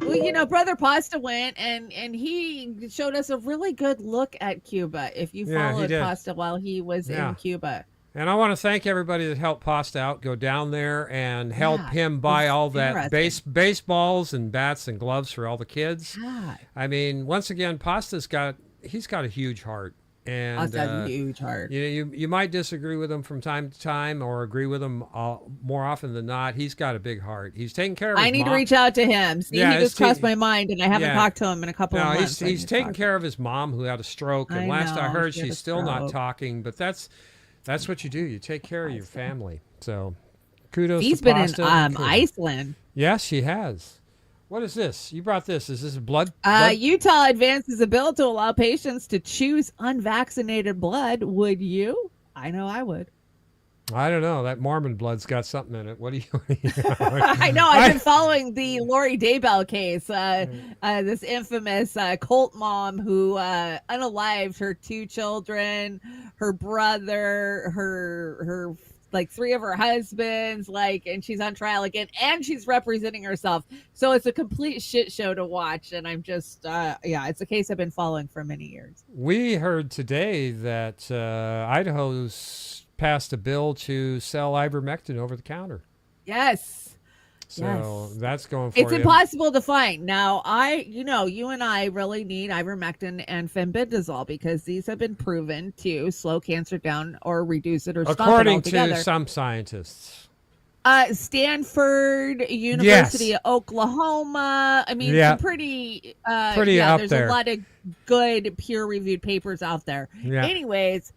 Well, Brother Pasta went and he showed us a really good look at Cuba. If you followed Pasta while he was in Cuba. And I want to thank everybody that helped Pasta out. Go down there and help him buy all that baseballs and bats and gloves for all the kids. God. I mean, once again, Pasta's got a huge heart. And Pasta's a huge heart. You might disagree with him from time to time or agree with him more often than not. He's got a big heart. He's taking care of his mom. I need to reach out to him. See, he just crossed my mind, and I haven't talked to him in a couple of months. He's taking care of his mom who had a stroke. And last I heard, she's still not talking. But that's what you do. You take care of your family. So kudos to Pasta. He's been in Iceland. Yes, she has. What is this? You brought this. Is this blood? Utah advances a bill to allow patients to choose unvaccinated blood. Would you? I know I would. I don't know. That Mormon blood's got something in it. What do you? I know. I've been following the Lori Daybell case. This infamous cult mom who unalived her 2 children, her brother, her like 3 of her husbands, and she's on trial again, and she's representing herself. So it's a complete shit show to watch. And I'm just, it's a case I've been following for many years. We heard today that Idaho's passed a bill to sell ivermectin over the counter. Yes. So that's going for It's impossible to find. Now, you and I really need ivermectin and fenbendazole because these have been proven to slow cancer down or reduce it or stop it altogether. According to some scientists. Stanford, University of Oklahoma. I mean, some pretty up there's there. A lot of good peer-reviewed papers out there. Yeah. Anyways,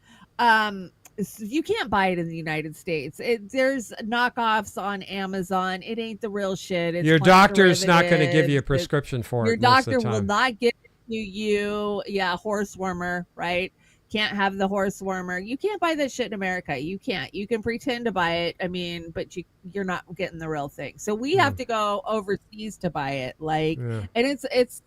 you can't buy it in the United States. There's knockoffs on Amazon. It ain't the real shit. It's your doctor's not going to give you a prescription for it. Your doctor will not give it to you. Yeah, horse wormer, right? Can't have the horse wormer. You can't buy that shit in America. You can't. You can pretend to buy it. I mean, but you're not getting the real thing. So we have to go overseas to buy it. And it's.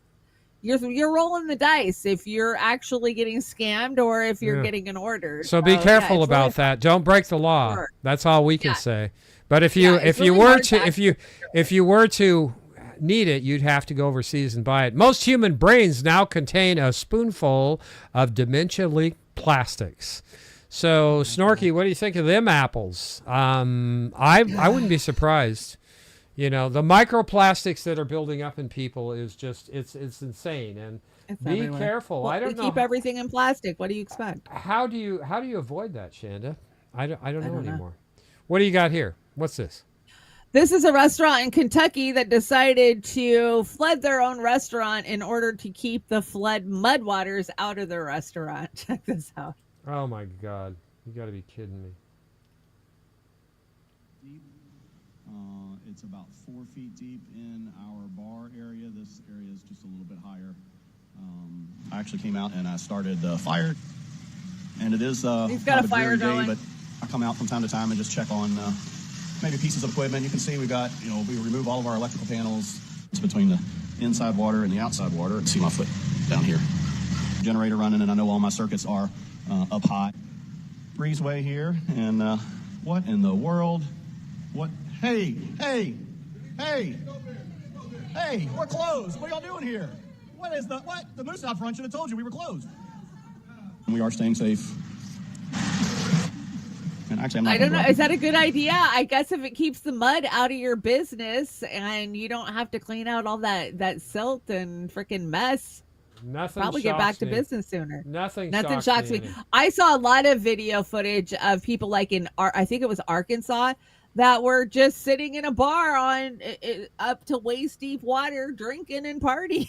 You're rolling the dice if you're actually getting scammed or if you're getting an order. So be careful about that. Don't break the law. Sure. That's all we can say. But if you were to need it, you'd have to go overseas and buy it. Most human brains now contain a spoonful of dementia-linked plastics. So Snorky, what do you think of them apples? I wouldn't be surprised. The microplastics that are building up in people is just it's insane. And be everywhere. Careful. I don't know. Keep everything in plastic. What do you expect? How do you avoid that, Chanda? I don't know anymore. What do you got here? What's this? This is a restaurant in Kentucky that decided to flood their own restaurant in order to keep the mud waters out of their restaurant. Check this out. Oh my God. You got to be kidding me. It's about 4 feet deep in our bar area. This area is just a little bit higher. I actually came out and I started the fire, and it is he's got a fire going. Day, but I come out from time to time and just check on maybe pieces of equipment. You can see we remove all of our electrical panels. It's between the inside water and the outside water. See my foot down here. Generator running, and I know all my circuits are up high. Breezeway here, and what in the world? What? Hey, we're closed. What are y'all doing here? What? The moose out front should have told you we were closed. We are staying safe. And actually, I don't know. Is that a good idea? I guess if it keeps the mud out of your business and you don't have to clean out all that silt and freaking mess. Nothing probably get back to business sooner. Nothing shocks me. I saw a lot of video footage of people like I think it was Arkansas, that were just sitting in a bar on up to waist deep water, drinking and partying.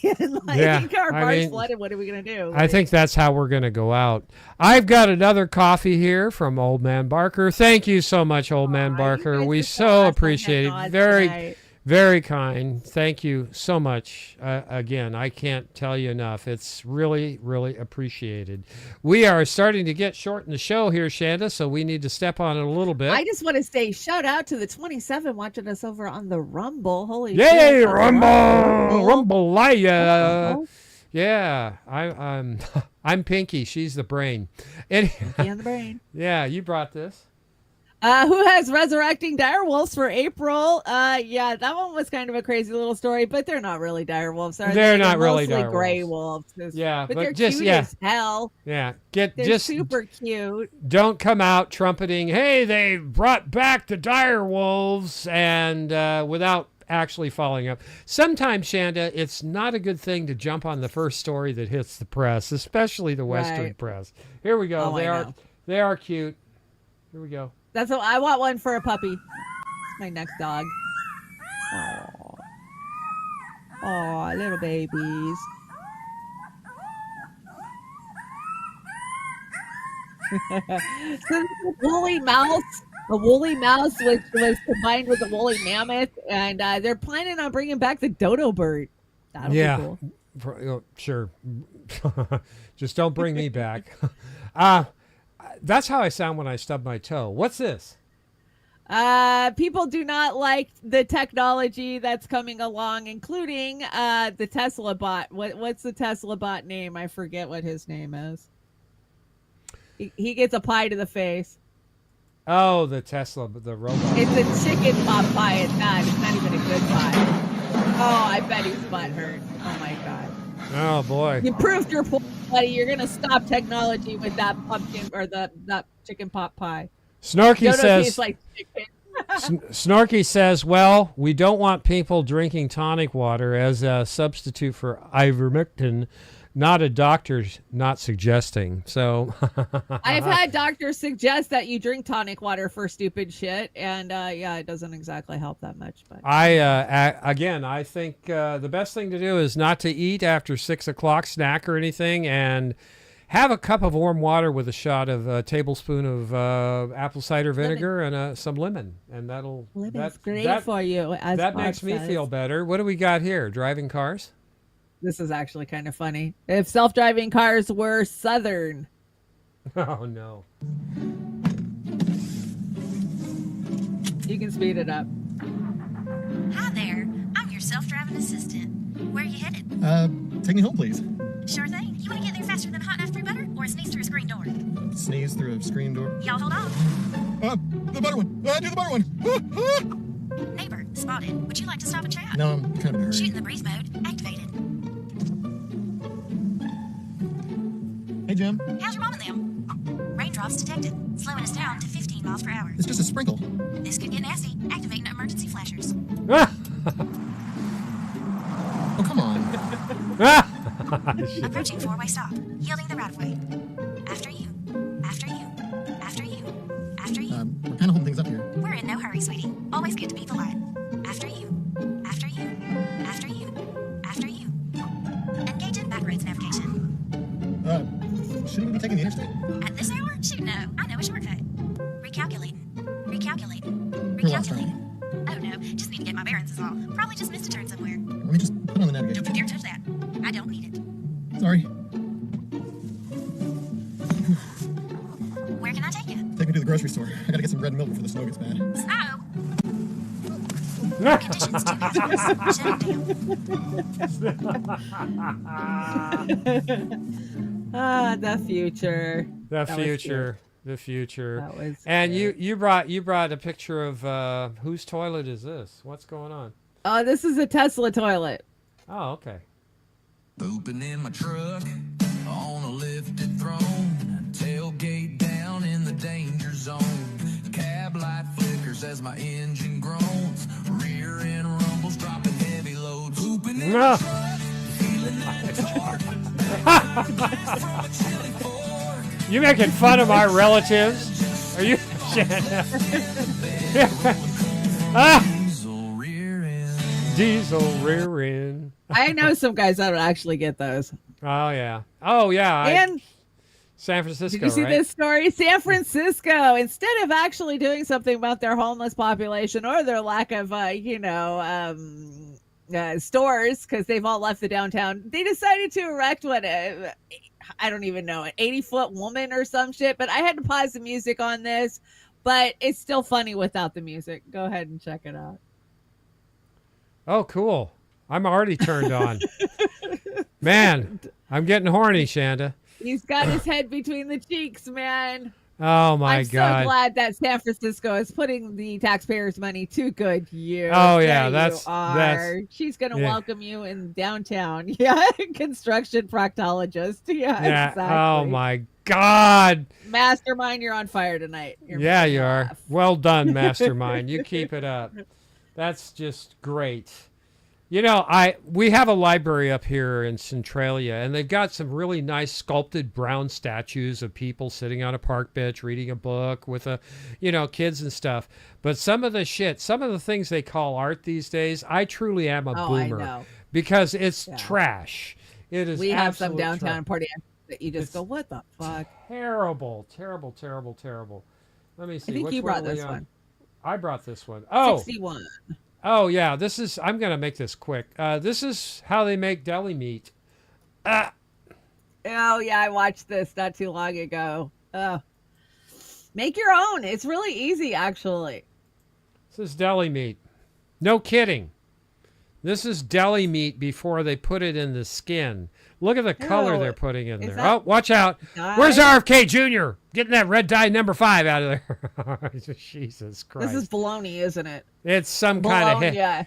I think our bar's flooded. What are we going to do? I think that's how we're going to go out. I've got another coffee here from Old Man Barker. Thank you so much, Old Man Barker. We so appreciate it. Very, very kind. Thank you so much. Again, I can't tell you enough. It's really, really appreciated. We are starting to get short in the show here, Chanda, so we need to step on it a little bit. I just want to say shout out to the 27 watching us over on the Rumble. Holy yay, shit. Rumble. Yeah, I'm Pinky. She's the brain. Pinky and the brain. Yeah, you brought this. Who has resurrecting direwolves for April? Yeah, that one was kind of a crazy little story, but they're not really direwolves, are they? They're not really mostly direwolves. Gray wolves. Yeah, but they're cute as hell. Yeah, they're super cute. Don't come out trumpeting, "Hey, they brought back the direwolves," and without actually following up. Sometimes, Chanda, it's not a good thing to jump on the first story that hits the press, especially the Western press. Here we go. They are cute. Here we go. That's what I want. One for a puppy. It's my next dog. Oh, little babies. So a woolly mouse, which was combined with a woolly mammoth, and they're planning on bringing back the dodo bird. That'll be cool. Sure. Just don't bring me back. That's how I sound when I stub my toe. What's this? People do not like the technology that's coming along, including the Tesla bot. What's the Tesla bot name? I forget what his name is. He gets a pie to the face. Oh, the Tesla, the robot. It's a chicken pot pie. It's not even a good pie. Oh, I bet his butt hurt. Oh my god. Oh boy. You proved your point, buddy. You're gonna stop technology with that pumpkin or that chicken pot pie. Snarky says. Like chicken. Snarky says, "Well, we don't want people drinking tonic water as a substitute for ivermectin. Not a doctor, not suggesting." So I've had doctors suggest that you drink tonic water for stupid shit, and yeah, it doesn't exactly help that much. But I think the best thing to do is not to eat after 6 o'clock, snack or anything, and have a cup of warm water with a shot of a tablespoon of apple cider vinegar and some lemon, and that's great for you. That makes me feel better. What do we got here? Driving cars? This is actually kind of funny. If self-driving cars were Southern. Oh, no. You can speed it up. Hi there. I'm your self-driving assistant. Where are you headed? Take me home, please. Sure thing. You want to get there faster than hot knife through butter or a sneeze through a screen door? Sneeze through a screen door. Y'all hold on. The butter one. Do the butter one. Neighbor, spotted. Would you like to stop and chat? No, I'm kind of in a hurry. Shoot in the breeze mode. Activated. Hey, Jim. How's your mom and them? Raindrops detected. Slowing us down to 15 miles per hour. It's just a sprinkle. This could get nasty. Activating emergency flashers. Oh, come on. Approaching four-way stop. Yielding the right-of-way. After you. After you. After you. After you. We're kind of holding things up here. We're in no hurry, sweetie. Always good to be polite. After you. After you. After you. After you. Engaging back roads navigation. Shouldn't we be taking the interstate? At this hour? Shoot, no. I know a shortcut. Recalculating. Recalculating. Recalculating. Oh, no. Just need to get my bearings is all. Probably just missed a turn somewhere. Let me just put on the navigation. Don't you dare touch that. I don't need it. Sorry. Where can I take you? Take me to the grocery store. I gotta get some bread and milk before the snow gets bad. Snow? Conditions too hazardous. Shut down. The future. The future. That was and you brought a picture of whose toilet is this? What's going on? This is a Tesla toilet. Oh, okay. Pooping in my truck on a lifted throne, tailgate down in the danger zone. Cab light flickers as my engine groans, rear end rumbles dropping heavy loads. Pooping in my truck, feeling like it's hard. You making fun of my relatives? Are you? Diesel rear end. I know some guys that would actually get those. Oh yeah. And San Francisco. did you see right? this story? San Francisco, instead of actually doing something about their homeless population or their lack of, stores, because they've all left the downtown, they decided to erect I don't even know, an 80-foot woman or some shit. But I had to pause the music on this, but it's still funny without the music. Go ahead and check it out. Oh, cool. I'm already turned on. Man, I'm getting horny, Chanda. He's got his head between the cheeks, man. Oh, my God. I'm so glad that San Francisco is putting the taxpayers' money to good use. Oh, yeah. She's going to welcome you in downtown. Yeah. Construction proctologist. Yeah, exactly. Oh, my God. Mastermind, you're on fire tonight. You are. Well done, Mastermind. You keep it up. That's just great. You know, we have a library up here in Centralia, and they've got some really nice sculpted brown statues of people sitting on a park bench reading a book with kids and stuff. But some of the things they call art these days, I truly am a boomer. I know. Because it's trash. It is. We have some downtown party that you just go, what the fuck? Terrible, terrible, terrible, terrible. Let me see. I think you brought this one. I brought this one. Oh. 61. Oh, yeah, I'm going to make this quick. This is how they make deli meat. Oh, yeah, I watched this not too long ago. Make your own. It's really easy, actually. This is deli meat. No kidding. This is deli meat before they put it in the skin. Look at the color they're putting in there. Oh, watch out. Dye? Where's RFK Jr.? Getting that red dye number 5 out of there. Jesus Christ. This is bologna, isn't it? It's some kind of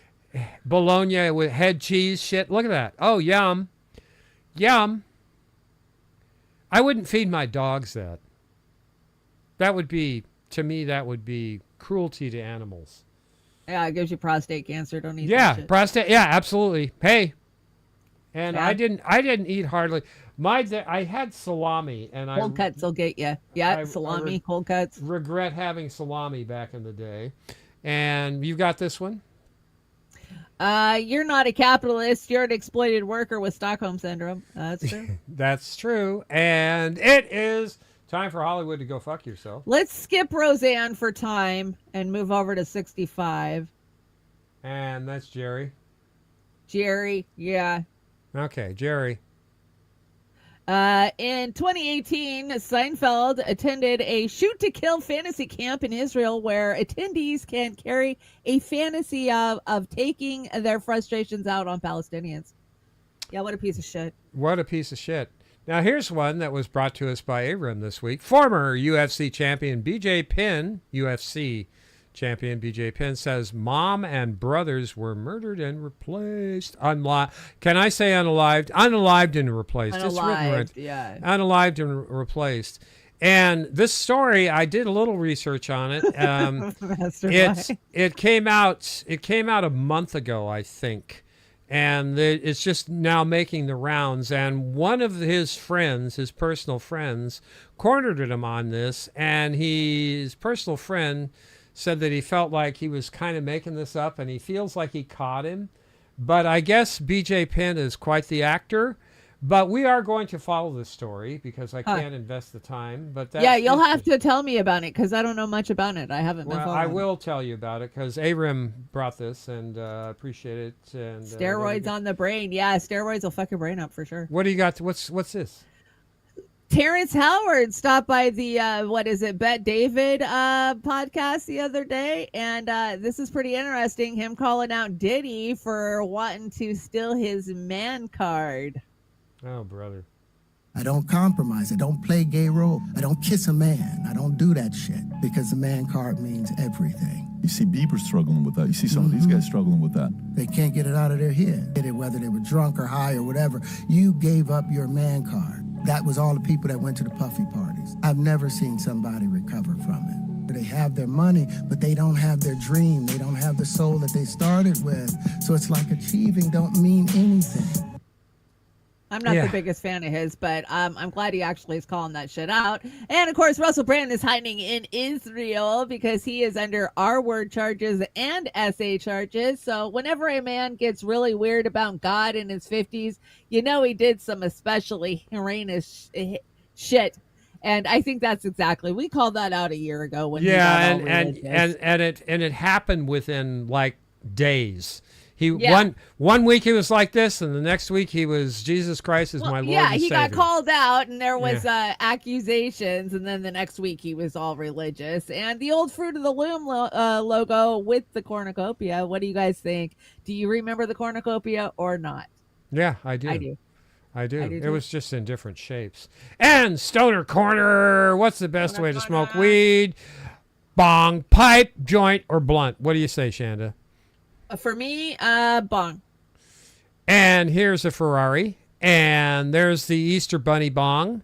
bologna with head cheese shit. Look at that. Oh, yum. Yum. I wouldn't feed my dogs that. To me, that would be cruelty to animals. Yeah, it gives you prostate cancer. Don't eat that shit. Prostate. Yeah, absolutely. Hey. And I didn't eat hardly. I had salami, and cold cuts will get you. Yeah, salami, cold cuts. Regret having salami back in the day. And you got this one? You're not a capitalist. You're an exploited worker with Stockholm syndrome. That's true. That's true. And it is time for Hollywood to go fuck yourself. Let's skip Roseanne for time and move over to 65. And that's Jerry. Jerry, yeah. Okay, Jerry. In 2018, Seinfeld attended a shoot-to-kill fantasy camp in Israel where attendees can carry a fantasy of taking their frustrations out on Palestinians. Yeah, what a piece of shit. What a piece of shit. Now, here's one that was brought to us by Abram this week. Former UFC champion BJ Penn, UFC champion BJ Penn, says mom and brothers were murdered and replaced. Can I say unalived? Unalived and replaced. It's written right. Yeah. Unalived and replaced. And this story, I did a little research on it. It came out a month ago, I think. And it's just now making the rounds. And one of his friends, his personal friends, cornered him on this. And his personal friend said that he felt like he was kind of making this up, and he feels like he caught him. But I guess BJ Penn is quite the actor. But we are going to follow this story because I can't invest the time. But you'll have to tell me about it because I don't know much about it. I haven't been following. I will tell you about it because Abram brought this, and I appreciate it. And steroids on the brain. Yeah, steroids will fuck your brain up for sure. What do you got? What's this? Terrence Howard stopped by the Bet David podcast the other day, and this is pretty interesting. Him calling out Diddy for wanting to steal his man card. Oh, brother. I don't compromise. I don't play gay role. I don't kiss a man. I don't do that shit because the man card means everything. You see Bieber struggling with that. You see some of these guys struggling with that. They can't get it out of their head. Whether they were drunk or high or whatever, you gave up your man card. That was all the people that went to the puffy parties. I've never seen somebody recover from it. They have their money, but they don't have their dream. They don't have the soul that they started with. So it's like achieving don't mean anything. I'm not the biggest fan of his, but I'm glad he actually is calling that shit out. And of course, Russell Brand is hiding in Israel because he is under R-word charges and SA charges. So whenever a man gets really weird about God in his 50s, you know he did some especially heinous shit. And I think that's exactly, we called that out a year ago when and it happened within like days. One week he was like this, and the next week he was Jesus Christ is my Lord and Savior. He got called out, and there was accusations, and then the next week he was all religious. And the old Fruit of the Loom logo with the cornucopia. What do you guys think? Do you remember the cornucopia or not? Yeah, I do. I do. It was just in different shapes. And Stoner Corner. What's the best way to smoke weed? Bong, pipe, joint, or blunt? What do you say, Chanda? For me, bong. And here's a Ferrari. And there's the Easter Bunny bong.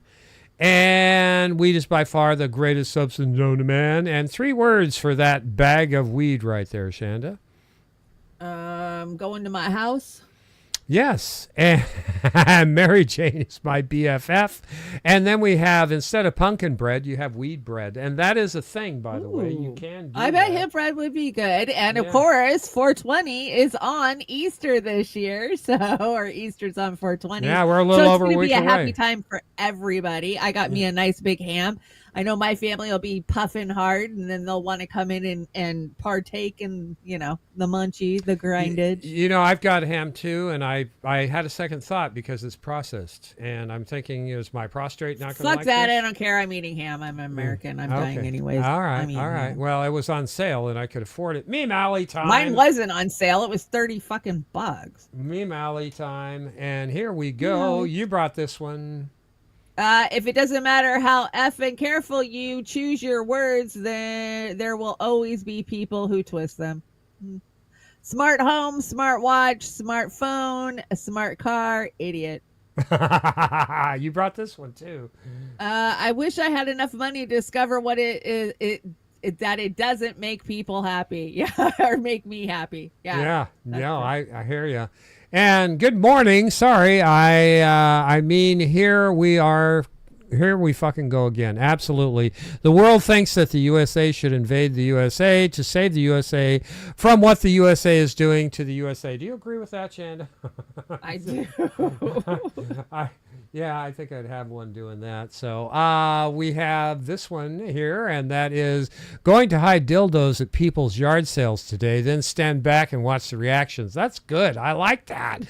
And weed is by far the greatest substance known to man. And 3 words for that bag of weed right there, Chanda. Going to my house. Yes, and Mary Jane is my BFF. And then we have, instead of pumpkin bread, you have weed bread. And that is a thing, by the way. You can do I bet hip bread would be good. And of course, 420 is on Easter this year. Or Easter's on 420. Yeah, we're a little over a week away. It's going to be a happy time for everybody. I got me a nice big ham. I know my family will be puffing hard, and then they'll want to come in and partake in, the munchie, the grinded. I've got ham too, and I had a second thought because it's processed, and I'm thinking, is my prostate not going to like Fuck that, this? I don't care. I'm eating ham. I'm American. I'm dying anyways. All right. Well, it was on sale, and I could afford it. Me Mally time. Mine wasn't on sale. It was 30 fucking bucks. Me Mally time, and here we go. You brought this one. If it doesn't matter how effing careful you choose your words, then there will always be people who twist them. Smart home, smart watch, smart phone, a smart car, idiot. You brought this one too. I wish I had enough money to discover what it is. That it doesn't make people happy, or make me happy. I hear you. And good morning. Sorry, I mean, here we are. Here we fucking go again. Absolutely. The world thinks that the USA should invade the USA to save the USA from what the USA is doing to the USA. Do you agree with that, Chanda? I do. I think I'd have one doing that. So we have this one here, and that is going to hide dildos at people's yard sales today, then stand back and watch the reactions. That's good. I like that.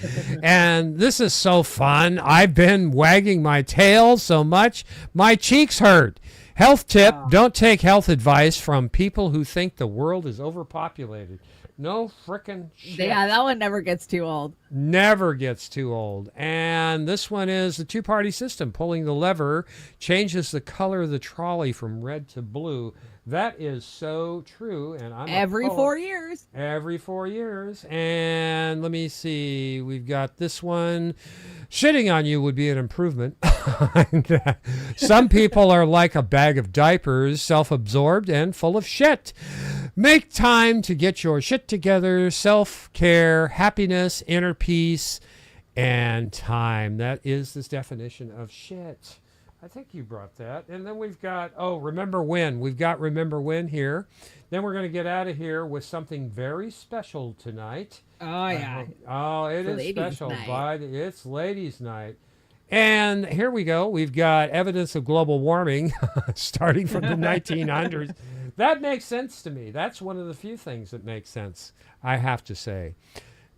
And this is so fun. I've been wagging my tail so much, my cheeks hurt. Health tip, don't take health advice from people who think the world is overpopulated. No frickin' shit. Yeah, that one never gets too old. Never gets too old. And this one is the two-party system. Pulling the lever changes the color of the trolley from red to blue. That is so true. And I'm every 4 years. Every 4 years. And let me see. We've got this one. Shitting on you would be an improvement. Some people are like a bag of diapers, self-absorbed and full of shit. Make time to get your shit together. Self-care, happiness, inner peace, and time. That is this definition of shit. I think you brought that. And then we've got, remember when. We've got remember when here. Then we're going to get out of here with something very special tonight. Oh, yeah. It is special. Night. It's ladies' night. And here we go. We've got evidence of global warming starting from the 1900s. That makes sense to me. That's one of the few things that makes sense, I have to say.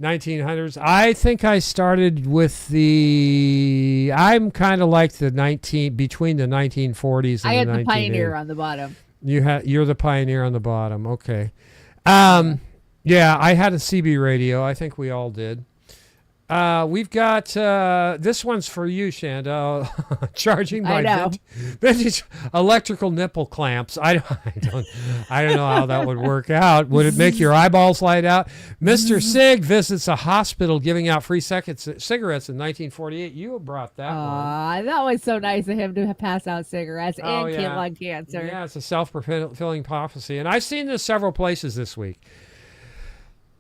1900s. I think I started with I'm kind of like between the 1940s and I had the the pioneer on the bottom. You're the pioneer on the bottom. Okay. Yeah, I had a CB radio. I think we all did. We've got this one's for you, Chanda. Charging my vintage electrical nipple clamps. I don't know how that would work out. Would it make your eyeballs light out? Mr. Sig visits a hospital giving out free cigarettes in 1948. You brought that one. That was so nice of him to pass out cigarettes and kill lung cancer. Yeah, it's a self-fulfilling prophecy. And I've seen this several places this week.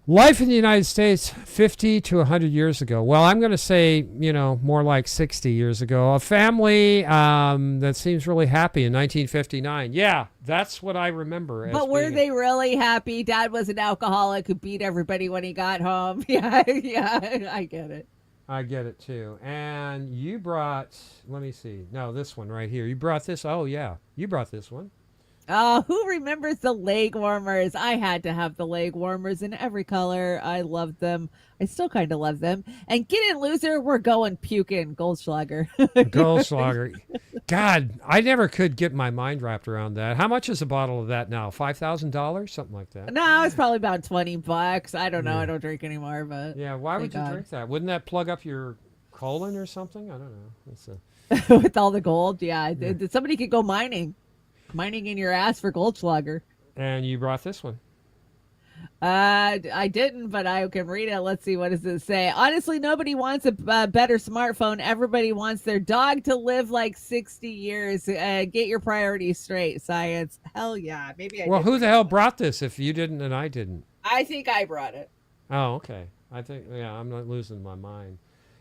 Life in the United States 50 to 100 years ago. Well, I'm going to say, more like 60 years ago. A family that seems really happy in 1959. Yeah, that's what I remember. But were they really happy? Dad was an alcoholic who beat everybody when he got home. Yeah, I get it. I get it, too. And you brought, let me see. No, this one right here. You brought this. Oh, yeah. You brought this one. Oh, who remembers the leg warmers? I had to have the leg warmers in every color. I loved them. I still kind of love them. And get in, loser. We're going puking. Goldschlager. Goldschlager. God, I never could get my mind wrapped around that. How much is a bottle of that now? $5,000? Something like that. No, it's probably about $20. I don't know. I don't drink anymore, but yeah. Why would you drink that? Wouldn't that plug up your colon or something? I don't know. With all the gold, yeah. Somebody could go mining in your ass for Goldschlager. And you brought this one. I didn't, but I can read it. Let's see. What does it say? Honestly, nobody wants a better smartphone. Everybody wants their dog to live like 60 years. Get your priorities straight, science. Hell yeah. Maybe I Well, who the hell brought this if you didn't and I didn't? I think I brought it. Oh, okay. I'm not losing my mind.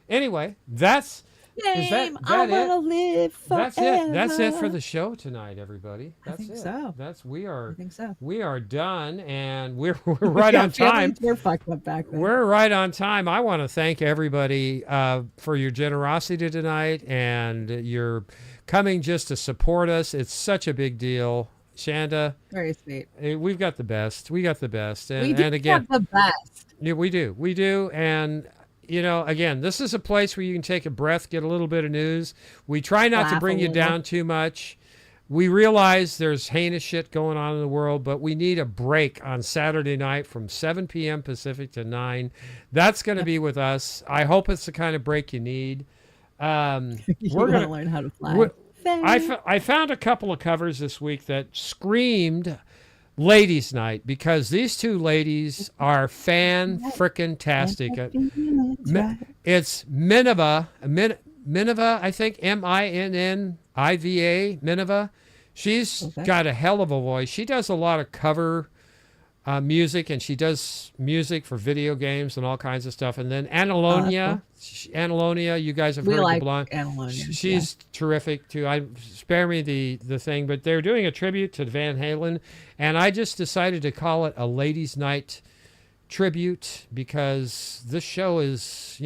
Anyway, that's... I wanna live forever. That's it for the show tonight, everybody. That's I think so. I think so. We are done, and we're right on time. We're fucked up back then. We're right on time. I want to thank everybody for your generosity tonight and your coming just to support us. It's such a big deal. Chanda, very sweet. We've got the best. We got the best, and we do again, have the best. Yeah, we do, and. Again, this is a place where you can take a breath, get a little bit of news. We try not to bring you down too much. We realize there's heinous shit going on in the world, but we need a break on Saturday night from 7 p.m. Pacific to 9. That's going to be with us. I hope it's the kind of break you need. We're going to learn how to fly. I found a couple of covers this week that screamed Ladies Night, because these two ladies are fan-frickin-tastic. It's Minniva, I think, Minniva, Minniva. She's got a hell of a voice. She does a lot of cover music, and she does music for video games and all kinds of stuff. And then Alyona, you guys have heard the blonde. She's terrific too. Spare me the thing, but they're doing a tribute to Van Halen, and I just decided to call it a Ladies' Night tribute because this show is,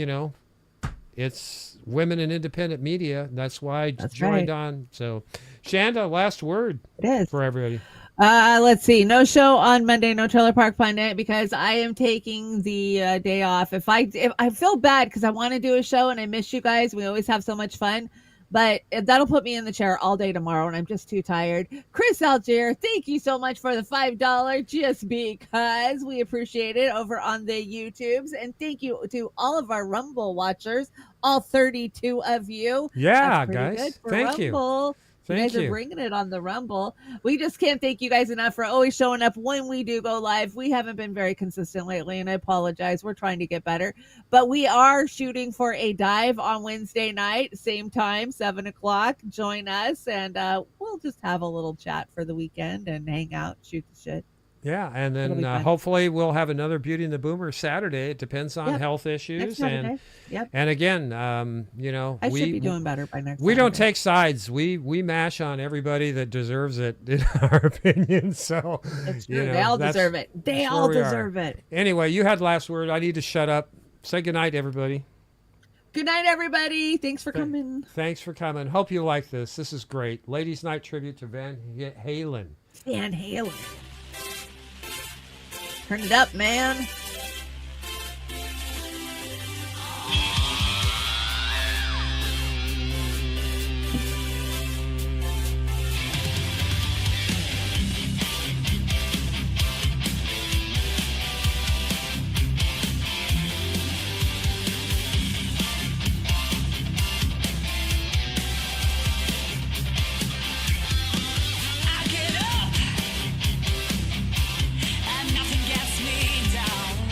it's women in independent media. That's why I joined on. So, Chanda, last word for everybody. Let's see. No show on Monday. No Trailer Park Pundit because I am taking the day off. If I feel bad because I want to do a show and I miss you guys. We always have so much fun, but that'll put me in the chair all day tomorrow, and I'm just too tired. Chris Algier, thank you so much for the $5 just because we appreciate it over on the YouTubes, and thank you to all of our Rumble watchers, all 32 of you. Yeah, guys, thank you. You guys are bringing it on the Rumble. We just can't thank you guys enough for always showing up when we do go live. We haven't been very consistent lately, and I apologize. We're trying to get better. But we are shooting for a dive on Wednesday night, same time, 7 o'clock. Join us, and we'll just have a little chat for the weekend and hang out, shoot the shit. Yeah, and then hopefully we'll have another Beauty and the Boomer Saturday. It depends on health issues. And again, I should be doing better by next We don't take sides. We mash on everybody that deserves it, in our opinion. So it's true. They all deserve it. They all deserve it. Anyway, you had last word. I need to shut up. Say goodnight, everybody. Good night, everybody. Thanks for coming. Thanks for coming. Hope you like this. This is great. Ladies' Night tribute to Van Halen. Van Halen. Turn it up, man. I get up and nothing gets me down.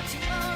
Tomorrow.